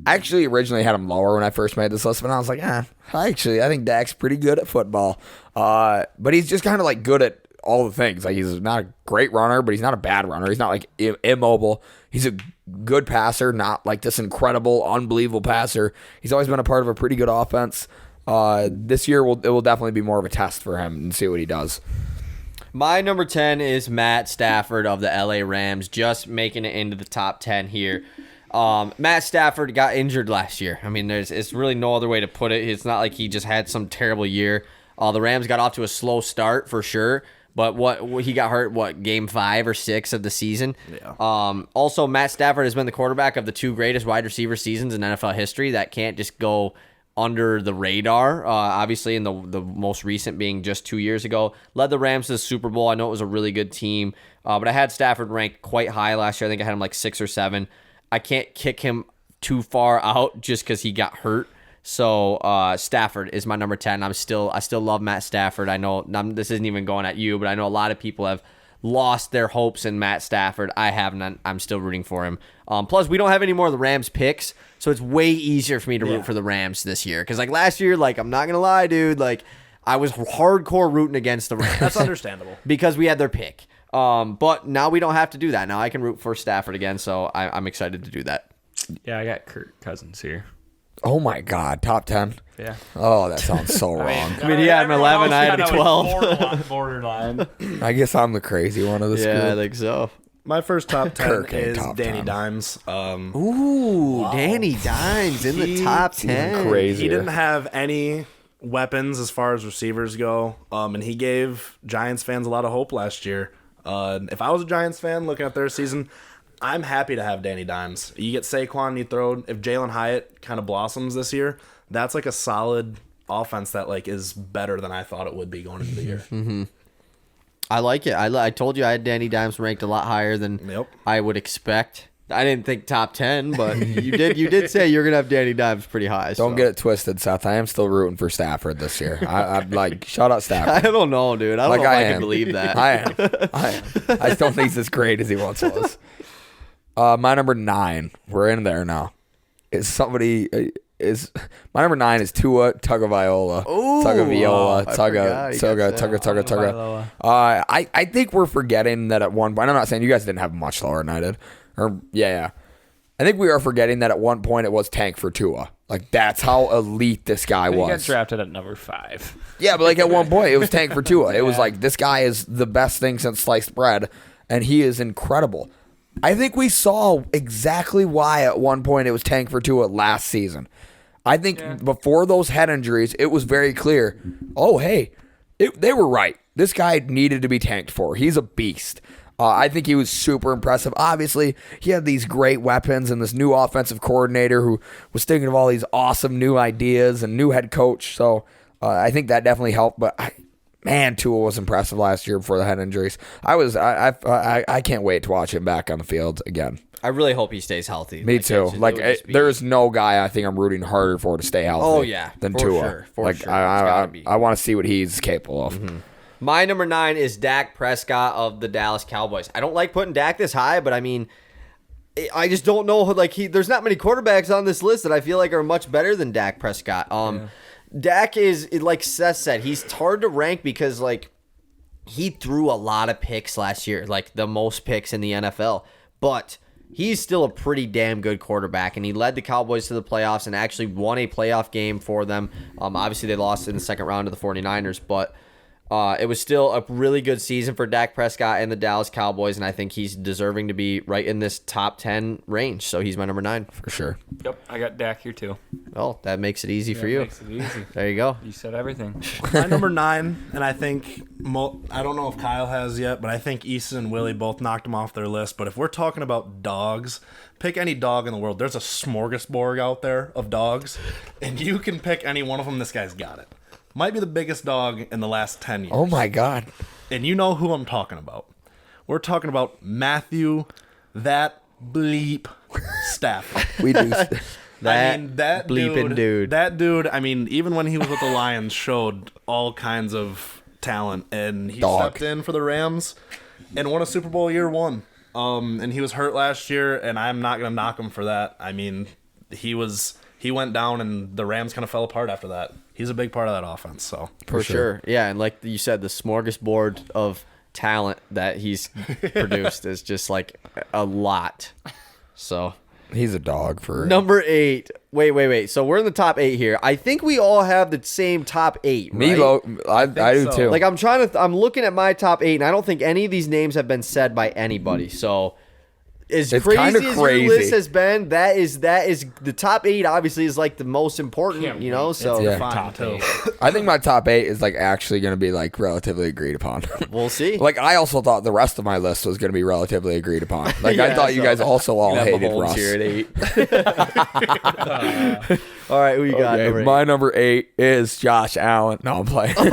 actually originally had him lower when I first made this list, but I was like, I think Dak's pretty good at football. But he's just kind of like good at all the things. Like, he's not a great runner, but he's not a bad runner. He's not like immobile. He's a good passer, not like this incredible, unbelievable passer. He's always been a part of a pretty good offense. This year it will definitely be more of a test for him and see what he does. My number 10 is Matt Stafford of the LA Rams, just making it into the top 10 here. Matt Stafford got injured last year. I mean, it's really no other way to put it. It's not like he just had some terrible year. The Rams got off to a slow start for sure, but he got hurt, game 5 or 6 of the season? Yeah. Also, Matt Stafford has been the quarterback of the 2 greatest wide receiver seasons in NFL history. That can't just go under the radar. Obviously, in the most recent being just 2 years ago. Led the Rams to the Super Bowl. I know it was a really good team, but I had Stafford ranked quite high last year. I think I had him like 6 or 7. I can't kick him too far out just because he got hurt. So Stafford is my number 10. I still love Matt Stafford. I know this isn't even going at you, but I know a lot of people have lost their hopes in Matt Stafford. I haven't. I'm still rooting for him. Plus, we don't have any more of the Rams picks, so it's way easier for me to root for the Rams this year. Because like last year, like I'm not gonna lie, dude, like I was hardcore rooting against the Rams. That's understandable. Because we had their pick. But now we don't have to do that. Now I can root for Stafford again, so I'm excited to do that. Yeah, I got Kirk Cousins here. Oh my God, top 10. Yeah. Oh, that sounds so wrong. I mean, he had him 11, I had him 12. Borderline. I guess I'm the crazy one of this Yeah, I group. think so. My first top 10 Kirk ain't is top Danny 10. Dimes. Ooh, Danny Dimes in the top 10. crazy. He didn't have any weapons as far as receivers go, and he gave Giants fans a lot of hope last year. If I was a Giants fan looking at their season, I'm happy to have Danny Dimes. You get Saquon, you throw. If Jalen Hyatt kind of blossoms this year, that's like a solid offense that like is better than I thought it would be going into the year. I like it. I told you I had Danny Dimes ranked a lot higher than Yep. I would expect. I didn't think top 10, but you did say you're going to have Danny Dimes pretty high. Don't get it twisted, Seth. I am still rooting for Stafford this year. I'm like, shout out Stafford. I don't know, dude. I don't know if I can believe that. I am. I just don't think he's as great as he once was. My number 9, we're in there now. My number 9 is Tua Tagovailoa. Ooh, Tagovailoa. I forgot he got Tugga. I think we're forgetting that at one point. I'm not saying you guys didn't have much lower than I did. I think we are forgetting that at one point it was tank for Tua. Like that's how elite this guy He got was. drafted at number 5. Yeah, but like at one point it was tank for Tua. It was like this guy is the best thing since sliced bread, and he is incredible. I think we saw exactly why at one point it was tank for Tua last season. I think before those head injuries, it was very clear. Oh, hey, they were right. This guy needed to be tanked for. He's a beast. I think he was super impressive. Obviously, he had these great weapons and this new offensive coordinator who was thinking of all these awesome new ideas and new head coach. So I think that definitely helped. But man, Tua was impressive last year before the head injuries. I can't wait to watch him back on the field again. I really hope he stays healthy. Me too. There's no guy I think I'm rooting harder for to stay healthy. Oh, yeah, than for Tua. sure, for like sure. It's I gotta be. want to see what he's capable of. My number 9 is Dak Prescott of the Dallas Cowboys. I don't like putting Dak this high, but I mean, I just don't know. Like there's not many quarterbacks on this list that I feel like are much better than Dak Prescott. Dak is, like Seth said, he's hard to rank because like he threw a lot of picks last year, like the most picks in the NFL, but he's still a pretty damn good quarterback, and he led the Cowboys to the playoffs and actually won a playoff game for them. Obviously, they lost in the second round to the 49ers, but it was still a really good season for Dak Prescott and the Dallas Cowboys, and I think he's deserving to be right in this top 10 range, so he's my number 9. For sure. Yep, I got Dak here too. Oh, that makes it easy for you. Makes it easy. There you go. You said everything. My number 9, and I think I don't know if Kyle has yet, but I think Easton and Willy both knocked him off their list. But if we're talking about dogs, pick any dog in the world. There's a smorgasbord out there of dogs, and you can pick any one of them. This guy's got it. Might be the biggest dog in the last 10 years. Oh my God. And you know who I'm talking about. We're talking about Matthew, that bleep Stafford. We do. That bleeping dude. That dude, I mean, even when he was with the Lions, showed all kinds of talent. And he stepped in for the Rams and won a Super Bowl year 1. And he was hurt last year, and I'm not going to knock him for that. I mean, he went down, and the Rams kind of fell apart after that. He's a big part of that offense. So For sure. Yeah, and like you said, the smorgasbord of talent that he's produced is just like a lot. So He's a dog for number 8. Wait. So we're in the top 8 here. I think we all have the same top 8, right? I do so. too. Like I'm looking at my top 8, and I don't think any of these names have been said by anybody. So as It's crazy kinda as crazy. your list has been, that is the top 8. Obviously, is like the most important. Can't You know, wait. so Yeah. fine, Top too. 8. I think my top 8 is like actually going to be like relatively agreed upon. we'll see. Like I also thought the rest of my list was going to be relatively agreed upon. Like I Yeah, thought you so- guys also all Have hated Mahomes Russ. here at 8. All right, who you got? Okay, Number 8? my number 8 is Josh Allen. No, I'm playing. I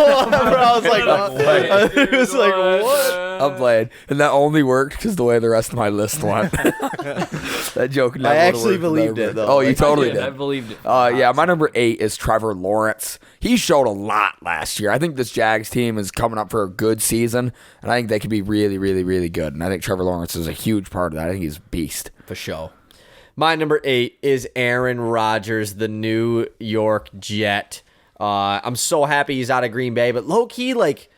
was like, it was like, what? I'm playing, and that only worked because the way the rest of my list went. That joke. Never I would've actually worked believed never. it, though. Oh, you Like, totally I did. believed it. Yeah, my number 8 is Trevor Lawrence. He showed a lot last year. I think this Jags team is coming up for a good season, and I think they could be really, really, really good. And I think Trevor Lawrence is a huge part of that. I think he's a beast. For sure. My number 8 is Aaron Rodgers, the New York Jet. I'm so happy he's out of Green Bay, but low key, like,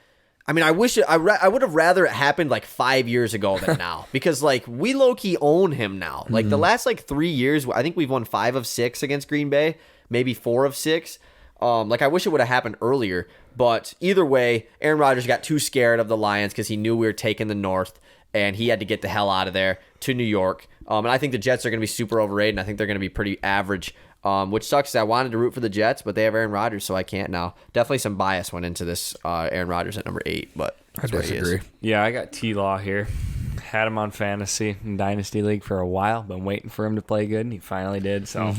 I mean, I wish I would have rather it happened like 5 years ago than now, because like we low key own him now. Like the last like 3 years, I think we've won 5 of 6 against Green Bay, maybe 4 of 6. Like I wish it would have happened earlier, but either way, Aaron Rodgers got too scared of the Lions because he knew we were taking the North, and he had to get the hell out of there to New York. And I think the Jets are going to be super overrated, and I think they're going to be pretty average. Which sucks. I wanted to root for the Jets, but they have Aaron Rodgers, so I can't now. Definitely some bias went into this Aaron Rodgers at number 8, but that's where he is. Yeah, I got T-Law here. Had him on fantasy and Dynasty League for a while. Been waiting for him to play good, and he finally did. So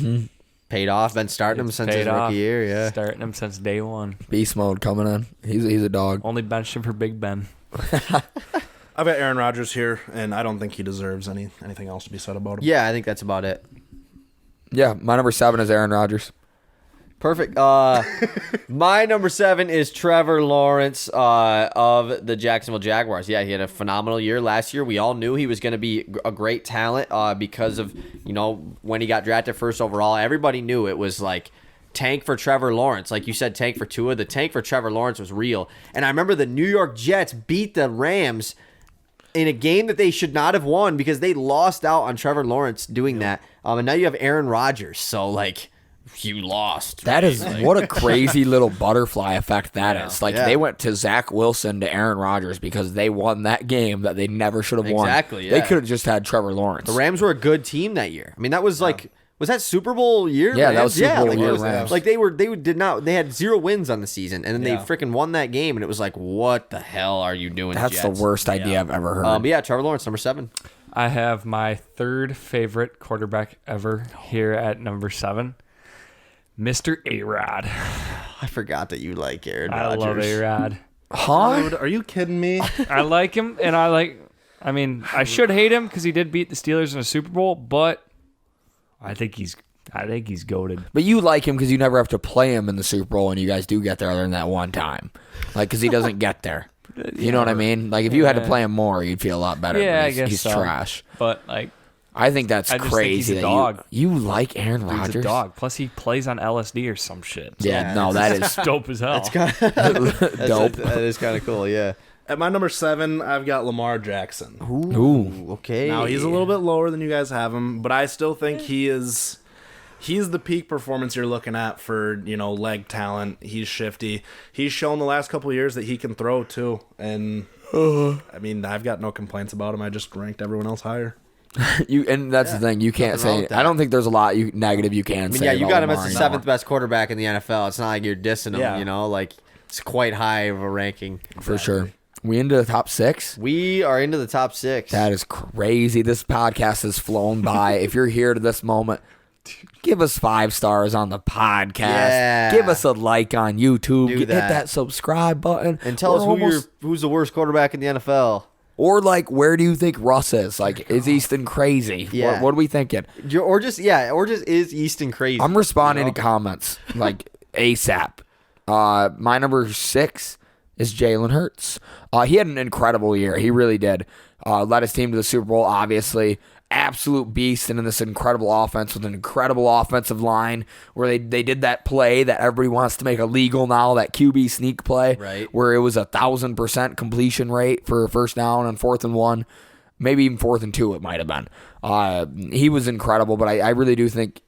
paid off. Been starting him since his rookie year. Yeah, starting him since day one. Beast mode coming in. He's a dog. Only benched him for Big Ben. I've got Aaron Rodgers here, and I don't think he deserves anything else to be said about him. Yeah, I think that's about it. Yeah, my number 7 is Aaron Rodgers. Perfect. My number 7 is Trevor Lawrence of the Jacksonville Jaguars. Yeah, he had a phenomenal year last year. We all knew he was going to be a great talent because of, when he got drafted first overall. Everybody knew it was like tank for Trevor Lawrence. Like you said, tank for Tua. The tank for Trevor Lawrence was real. And I remember the New York Jets beat the Rams in a game that they should not have won because they lost out on Trevor Lawrence doing that. And now you have Aaron Rodgers. So, like, you lost. That is what a crazy little butterfly effect that is. Like, they went to Zach Wilson to Aaron Rodgers because they won that game that they never should have won. Exactly, yeah. They could have just had Trevor Lawrence. The Rams were a good team that year. I mean, that was like... Was that Super Bowl year? Yeah, Rams? that was Super Bowl year. Rams. Like they had 0 wins on the season, and then they freaking won that game, and it was like, what the hell are you doing? That's Jets? the worst idea I've ever heard. Yeah, Trevor Lawrence, number 7. I have my 3rd favorite quarterback ever here at number 7, Mr. A-Rod. I forgot that you like Aaron I Rodgers. love A-Rod. Huh? Dude, are you kidding me? I like him, and I should hate him because he did beat the Steelers in a Super Bowl, but I think he's goated. But you like him because you never have to play him in the Super Bowl, and you guys do get there other than that one time. Like, because he doesn't get there. You know what I mean? Like, if you had to play him more, you'd feel a lot better. Yeah, but I guess he's so. trash. But, like... I think that's I just crazy. think he's a that dog. You like Aaron He's Rodgers? a dog. Plus, he plays on LSD or some shit. So Yeah, no, that is dope as hell. dope. That is kind of cool, yeah. At my number 7, I've got Lamar Jackson. Ooh. Okay. Now, he's a little bit lower than you guys have him, but I still think he's the peak performance you're looking at for, leg talent. He's shifty. He's shown the last couple of years that he can throw, too. And, I mean, I've got no complaints about him. I just ranked everyone else higher. And that's the thing. You can't Nothing wrong say. with that. I don't think there's a lot negative you can say. Yeah, you about got him as Lamar the anymore. 7th best quarterback in the NFL. It's not like you're dissing him, Yeah. Like, it's quite high of a ranking. For sure. We into the top 6? We are into the top 6. That is crazy. This podcast has flown by. If you're here to this moment, give us 5 stars on the podcast. Yeah. Give us a like on YouTube. Do Hit that. that subscribe button. And tell us who's the worst quarterback in the NFL. Or, like, where do you think Russ is? Like, is Easton crazy? Yeah. What are we thinking? Or just is Easton crazy? I'm responding to comments, like, ASAP. My number 6 is Jalen Hurts. He had an incredible year. He really did. Led his team to the Super Bowl, obviously. Absolute beast, and in this incredible offense with an incredible offensive line where they did that play that everybody wants to make illegal now, that QB sneak play, right? Where it was 1,000% completion rate for a first down on 4th and 1, maybe even 4th and 2 it might have been. He was incredible, but I really do think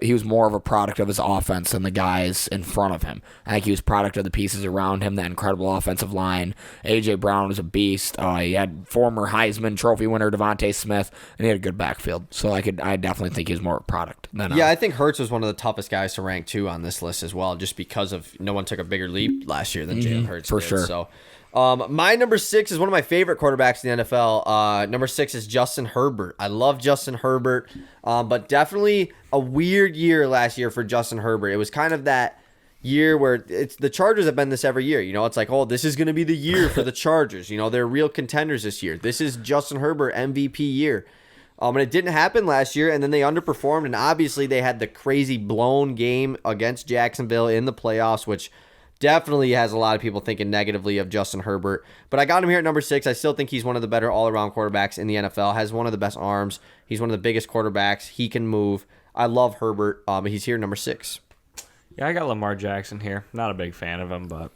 he was more of a product of his offense than the guys in front of him. I think he was product of the pieces around him, that incredible offensive line. A.J. Brown was a beast. He had former Heisman Trophy winner Devontae Smith, and he had a good backfield. So I definitely think he was more a product than I think Hurts was one of the toughest guys to rank, too, on this list as well, just because of no one took a bigger leap last year than Jalen Hurts for did. sure. So, my number 6 is one of my favorite quarterbacks in the NFL. Number 6 is Justin Herbert. I love Justin Herbert, but definitely a weird year last year for Justin Herbert. It was kind of that year where the Chargers have been this every year. It's like, oh, this is going to be the year for the Chargers. They're real contenders this year. This is Justin Herbert MVP year. And it didn't happen last year, and then they underperformed, and obviously they had the crazy blown game against Jacksonville in the playoffs, which definitely has a lot of people thinking negatively of Justin Herbert. But I got him here at number 6. I still think he's one of the better all-around quarterbacks in the NFL, has one of the best arms. He's one of the biggest quarterbacks. He can move. I love Herbert. He's here number 6. Yeah, I got Lamar Jackson here. Not a big fan of him, but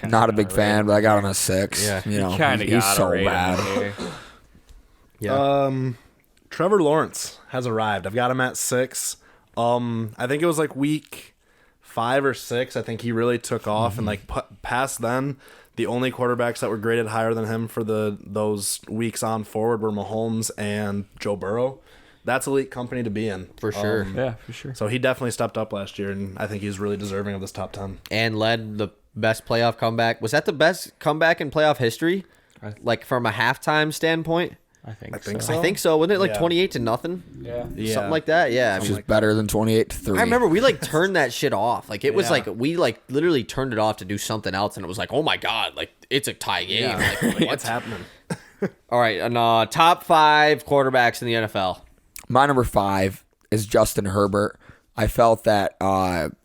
Not a big fan, but I got him a 6. Yeah. You know, kind of he's got so rate him bad. here. Yeah. Trevor Lawrence has arrived. I've got him at 6. I think it was like week 5 or 6. I think he really took off, and like past then, the only quarterbacks that were graded higher than him for those weeks on forward were Mahomes and Joe Burrow. That's elite company to be in. For sure. Yeah, for sure. So he definitely stepped up last year, and I think he's really deserving of this top 10. And led the best playoff comeback. Was that the best comeback in playoff history? Like from a halftime standpoint? I think so. I think so. Wasn't it like Yeah. 28-0? Yeah. Something like that? Yeah. I Which mean, is better than 28-3. I remember we like turned that shit off. Like it was Yeah. like we like literally turned it off to do something else, and it was like, oh my god, like it's a tie game. Yeah. Like, Like, what? what's happening? All right, and top 5 quarterbacks in the NFL. My number 5 is Justin Herbert. I felt that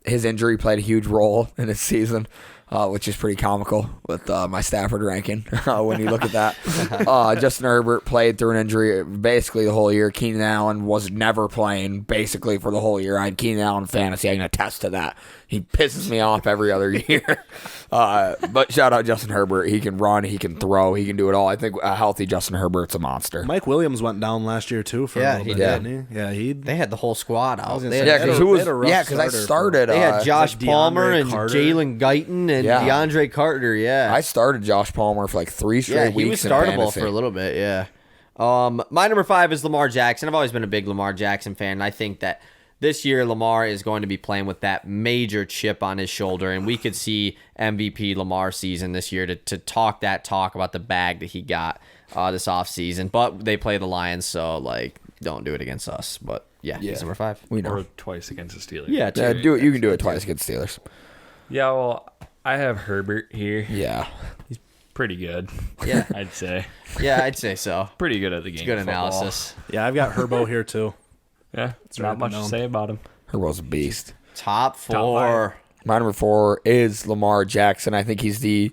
his injury played a huge role in his season, which is pretty comical with my Stafford ranking when you look at that. Justin Herbert played through an injury basically the whole year. Keenan Allen was never playing basically for the whole year. I had Keenan Allen fantasy. I can attest to that. He pisses me off every other year. But shout out Justin Herbert. He can run. He can throw. He can do it all. I think a healthy Justin Herbert's a monster. Mike Williams went down last year too. For Yeah, a little he bit, did. didn't he? Yeah, he. They had the whole squad out. gonna They say, had, Yeah, they because had a- who was? they had a rough Yeah, because I starter started. they had Josh like Palmer DeAndre and Carter. Jalen Guyton and Yeah. DeAndre Carter. Yeah, I started Josh Palmer for like 3 straight yeah, weeks. he was in startable fantasy. for a little bit. Yeah. My number 5 is Lamar Jackson. I've always been a big Lamar Jackson fan. And I think that this year Lamar is going to be playing with that major chip on his shoulder, and we could see MVP Lamar season this year to talk about the bag that he got this offseason. But they play the Lions, so like don't do it against us. But yeah, he's number 5. We know. Or twice against the Steelers. Yeah, Yeah, do it. You can do it twice against Steelers. Yeah, well, I have Herbert here. Yeah. Pretty good. Yeah. I'd say. Yeah, I'd say so. Pretty good at the game. Good of football. analysis. Yeah, I've got Herbo here too. Yeah, it's not much to say about him. Herbo's a beast. Top 4. My number 4 is Lamar Jackson. I think he's the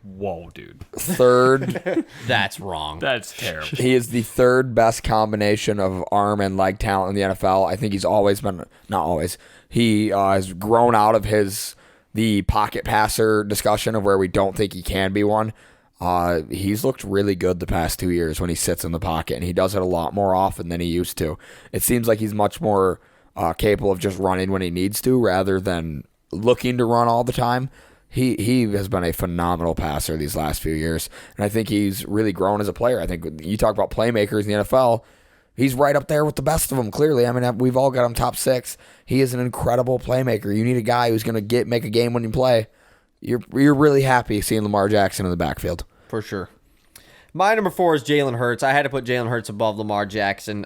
Whoa, dude. third. That's wrong. That's terrible. He is the third best combination of arm and leg talent in the NFL. I think he's always been, not always, he has grown out of the pocket passer discussion of where we don't think he can be one. He's looked really good the past 2 years when he sits in the pocket, and he does it a lot more often than he used to. It seems like he's much more capable of just running when he needs to rather than looking to run all the time. He has been a phenomenal passer these last few years, and I think he's really grown as a player. I think you talk about playmakers in the NFL, he's right up there with the best of them, clearly. I mean, we've all got him top 6. He is an incredible playmaker. You need a guy who's going to make a game-winning play. You're really happy seeing Lamar Jackson in the backfield. For sure. My number 4 is Jalen Hurts. I had to put Jalen Hurts above Lamar Jackson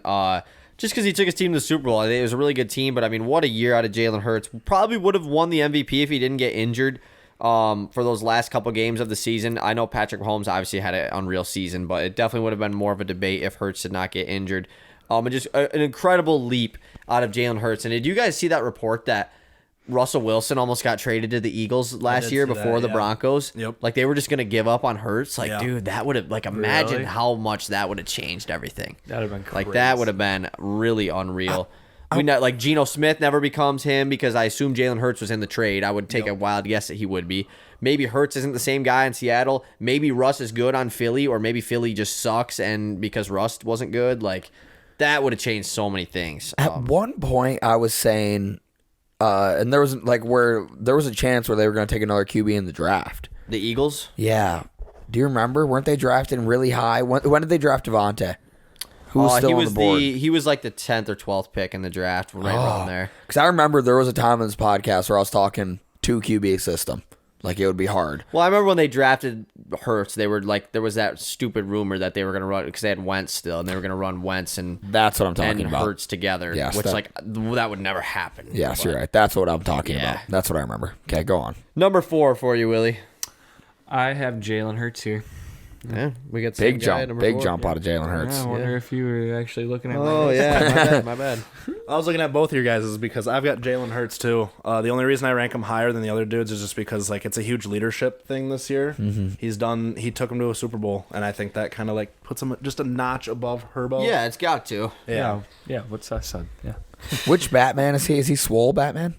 just because he took his team to the Super Bowl. I think it was a really good team, but I mean, what a year out of Jalen Hurts. Probably would have won the MVP if he didn't get injured for those last couple games of the season. I know Patrick Mahomes obviously had an unreal season, but it definitely would have been more of a debate if Hurts did not get injured. And just an incredible leap out of Jalen Hurts. And did you guys see that report that Russell Wilson almost got traded to the Eagles last did year see before that, the yeah. Broncos? Yep. Like they were just going to give up on Hurts. Like, Yeah. dude, that would have, like, imagine Really? how much that would have changed everything. That'd have been crazy. Like, that would have been really unreal. Like, Geno Smith never becomes him because I assume Jalen Hurts was in the trade. I would take a wild guess that he would be. Maybe Hurts isn't the same guy in Seattle. Maybe Russ is good on Philly, or maybe Philly just sucks and because Russ wasn't good. Like, that would have changed so many things. At one point, I was saying, and there was a chance where they were going to take another QB in the draft. The Eagles? Yeah. Do you remember? Weren't they drafting really high? When did they draft Devontae? Who was still he on was the board? he was like the 10th or 12th pick in the draft, right around there. Because I remember there was a time in this podcast where I was talking 2 QB system. Like, it would be hard. Well, I remember when they drafted Hurts, they were like, there was that stupid rumor that they were going to run, because they had Wentz still, and they were going to run Wentz and That's what I'm talking and about. Hurts together, Yes, which that- that would never happen. Yes, But- you're right. That's what I'm talking Yeah. about. That's what I remember. Okay, go on. Number 4 for you, Willie. I have Jalen Hurts here. Yeah, we got the same Big guy, jump. number Big 4. jump out of Jalen Hurts. I wonder if you were actually looking at Oh, my yeah, my bad. I was looking at both of your guys' because I've got Jalen Hurts too. The only reason I rank him higher than the other dudes is just because like it's a huge leadership thing this year. Mm-hmm. He took him to a Super Bowl, and I think that kind of like puts him just a notch above Herbo. Yeah, it's got to. yeah. Yeah, what's that son? Yeah. Which Batman is he? Is he Swole Batman?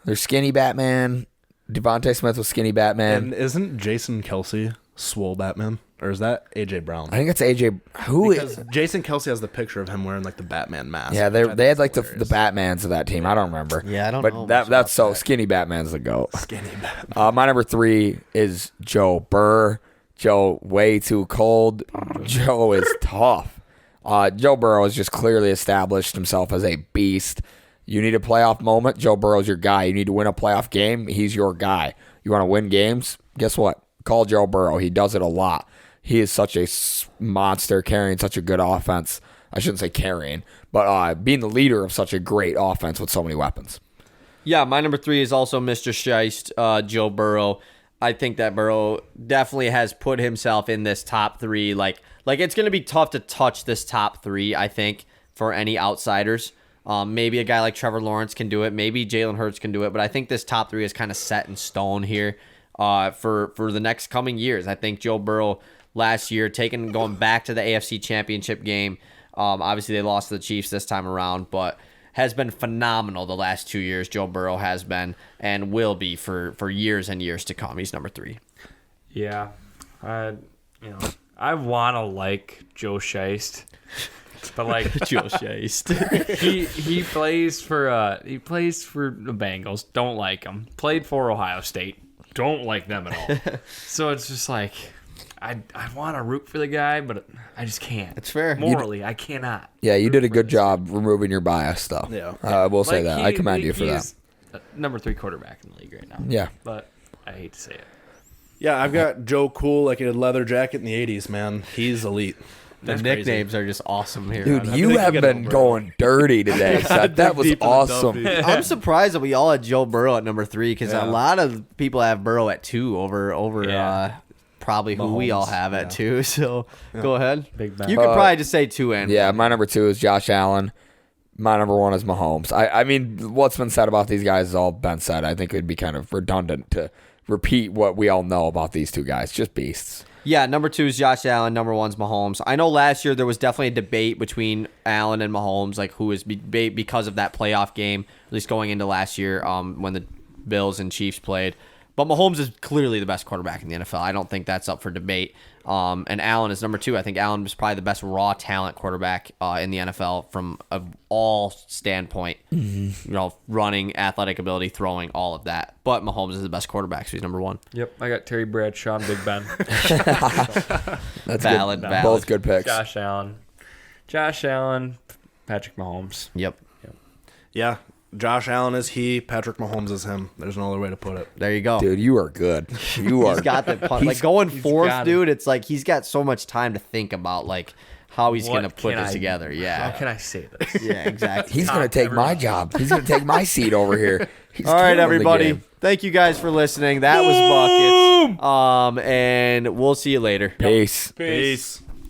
There's skinny Batman. Devontae Smith was skinny Batman. And isn't Jason Kelsey swole Batman? Or is that AJ Brown? I think it's AJ. Because Jason Kelsey has the picture of him wearing like the Batman mask. Yeah, which I they had think like is the Batmans of that team. I don't remember. Yeah, I don't but know But much that's so about that. skinny Batman's the GOAT. Skinny Batman. My number 3 is Joe Burr. Joe, way too cold. Joe is tough. Joe Burrow has just clearly established himself as a beast. You need a playoff moment, Joe Burrow's your guy. You need to win a playoff game, he's your guy. You want to win games? Guess what? Call Joe Burrow. He does it a lot. He is such a monster carrying such a good offense. I shouldn't say carrying, but being the leader of such a great offense with so many weapons. Yeah, my number 3 is also Mr. Scheist, Joe Burrow. I think that Burrow definitely has put himself in this top 3. Like it's going to be tough to touch this top 3, I think, for any outsiders. Maybe a guy like Trevor Lawrence can do it. Maybe Jalen Hurts can do it. But I think this top 3 is kind of set in stone here for the next coming years. I think Joe Burrow last year, going back to the AFC Championship game. Obviously, they lost to the Chiefs this time around, but has been phenomenal the last 2 years. Joe Burrow has been and will be for years and years to come. He's number 3. Yeah. I want to like Joe Scheist. But like Joe Scheist. he plays for the Bengals. Don't like him. Played for Ohio State. Don't like them at all. So it's just like I want to root for the guy, but I just can't. It's fair. Morally, I cannot. Yeah, you did a good job removing your bias, though. Yeah. I will say Like, that. I commend you for that. he's number 3 quarterback in the league right now. Yeah. But I hate to say it. Yeah, I've got Joe Cool like a leather jacket in the 80s, man. He's elite. The That's crazy. nicknames are just awesome here. Dude, on you think have you get been over it. going dirty today, Seth. That was deep in the awesome. Duffy. I'm surprised that we all had Joe Burrow at number 3 because a lot of people have Burrow at 2 over Yeah. probably who we all Mahomes, have at 2. So go ahead. Big Ben. You could probably just say 2 and Yeah, my number 2 is Josh Allen. My number 1 is Mahomes. I mean, what's been said about these guys has all been said. I think it would be kind of redundant to repeat what we all know about these two guys. Just beasts. Yeah, number 2 is Josh Allen. Number 1 is Mahomes. I know last year there was definitely a debate between Allen and Mahomes, like who is because of that playoff game, at least going into last year when the Bills and Chiefs played. But Mahomes is clearly the best quarterback in the NFL. I don't think that's up for debate. And Allen is number 2. I think Allen is probably the best raw talent quarterback in the NFL from all standpoint. Mm-hmm. You know, running, athletic ability, throwing, all of that. But Mahomes is the best quarterback, so he's number 1. Yep, I got Terry Bradshaw and Big Ben. That's Valid, good. valid. Both good picks. Josh Allen, Patrick Mahomes. Yep. Yeah, Josh Allen is he. Patrick Mahomes is him. There's no other way to put it. There you go. Dude, you are good. You are. He's got the punt. Like going fourth, got it. dude, it's like he's got so much time to think about like how he's What going to put can this I- together. How Yeah. can I say this? Yeah, exactly. He's going to take my job. He's going to take my seat over here. He's All right, killing the everybody. game. Thank you guys for listening. That was Buckets. And we'll see you later. Peace. Peace.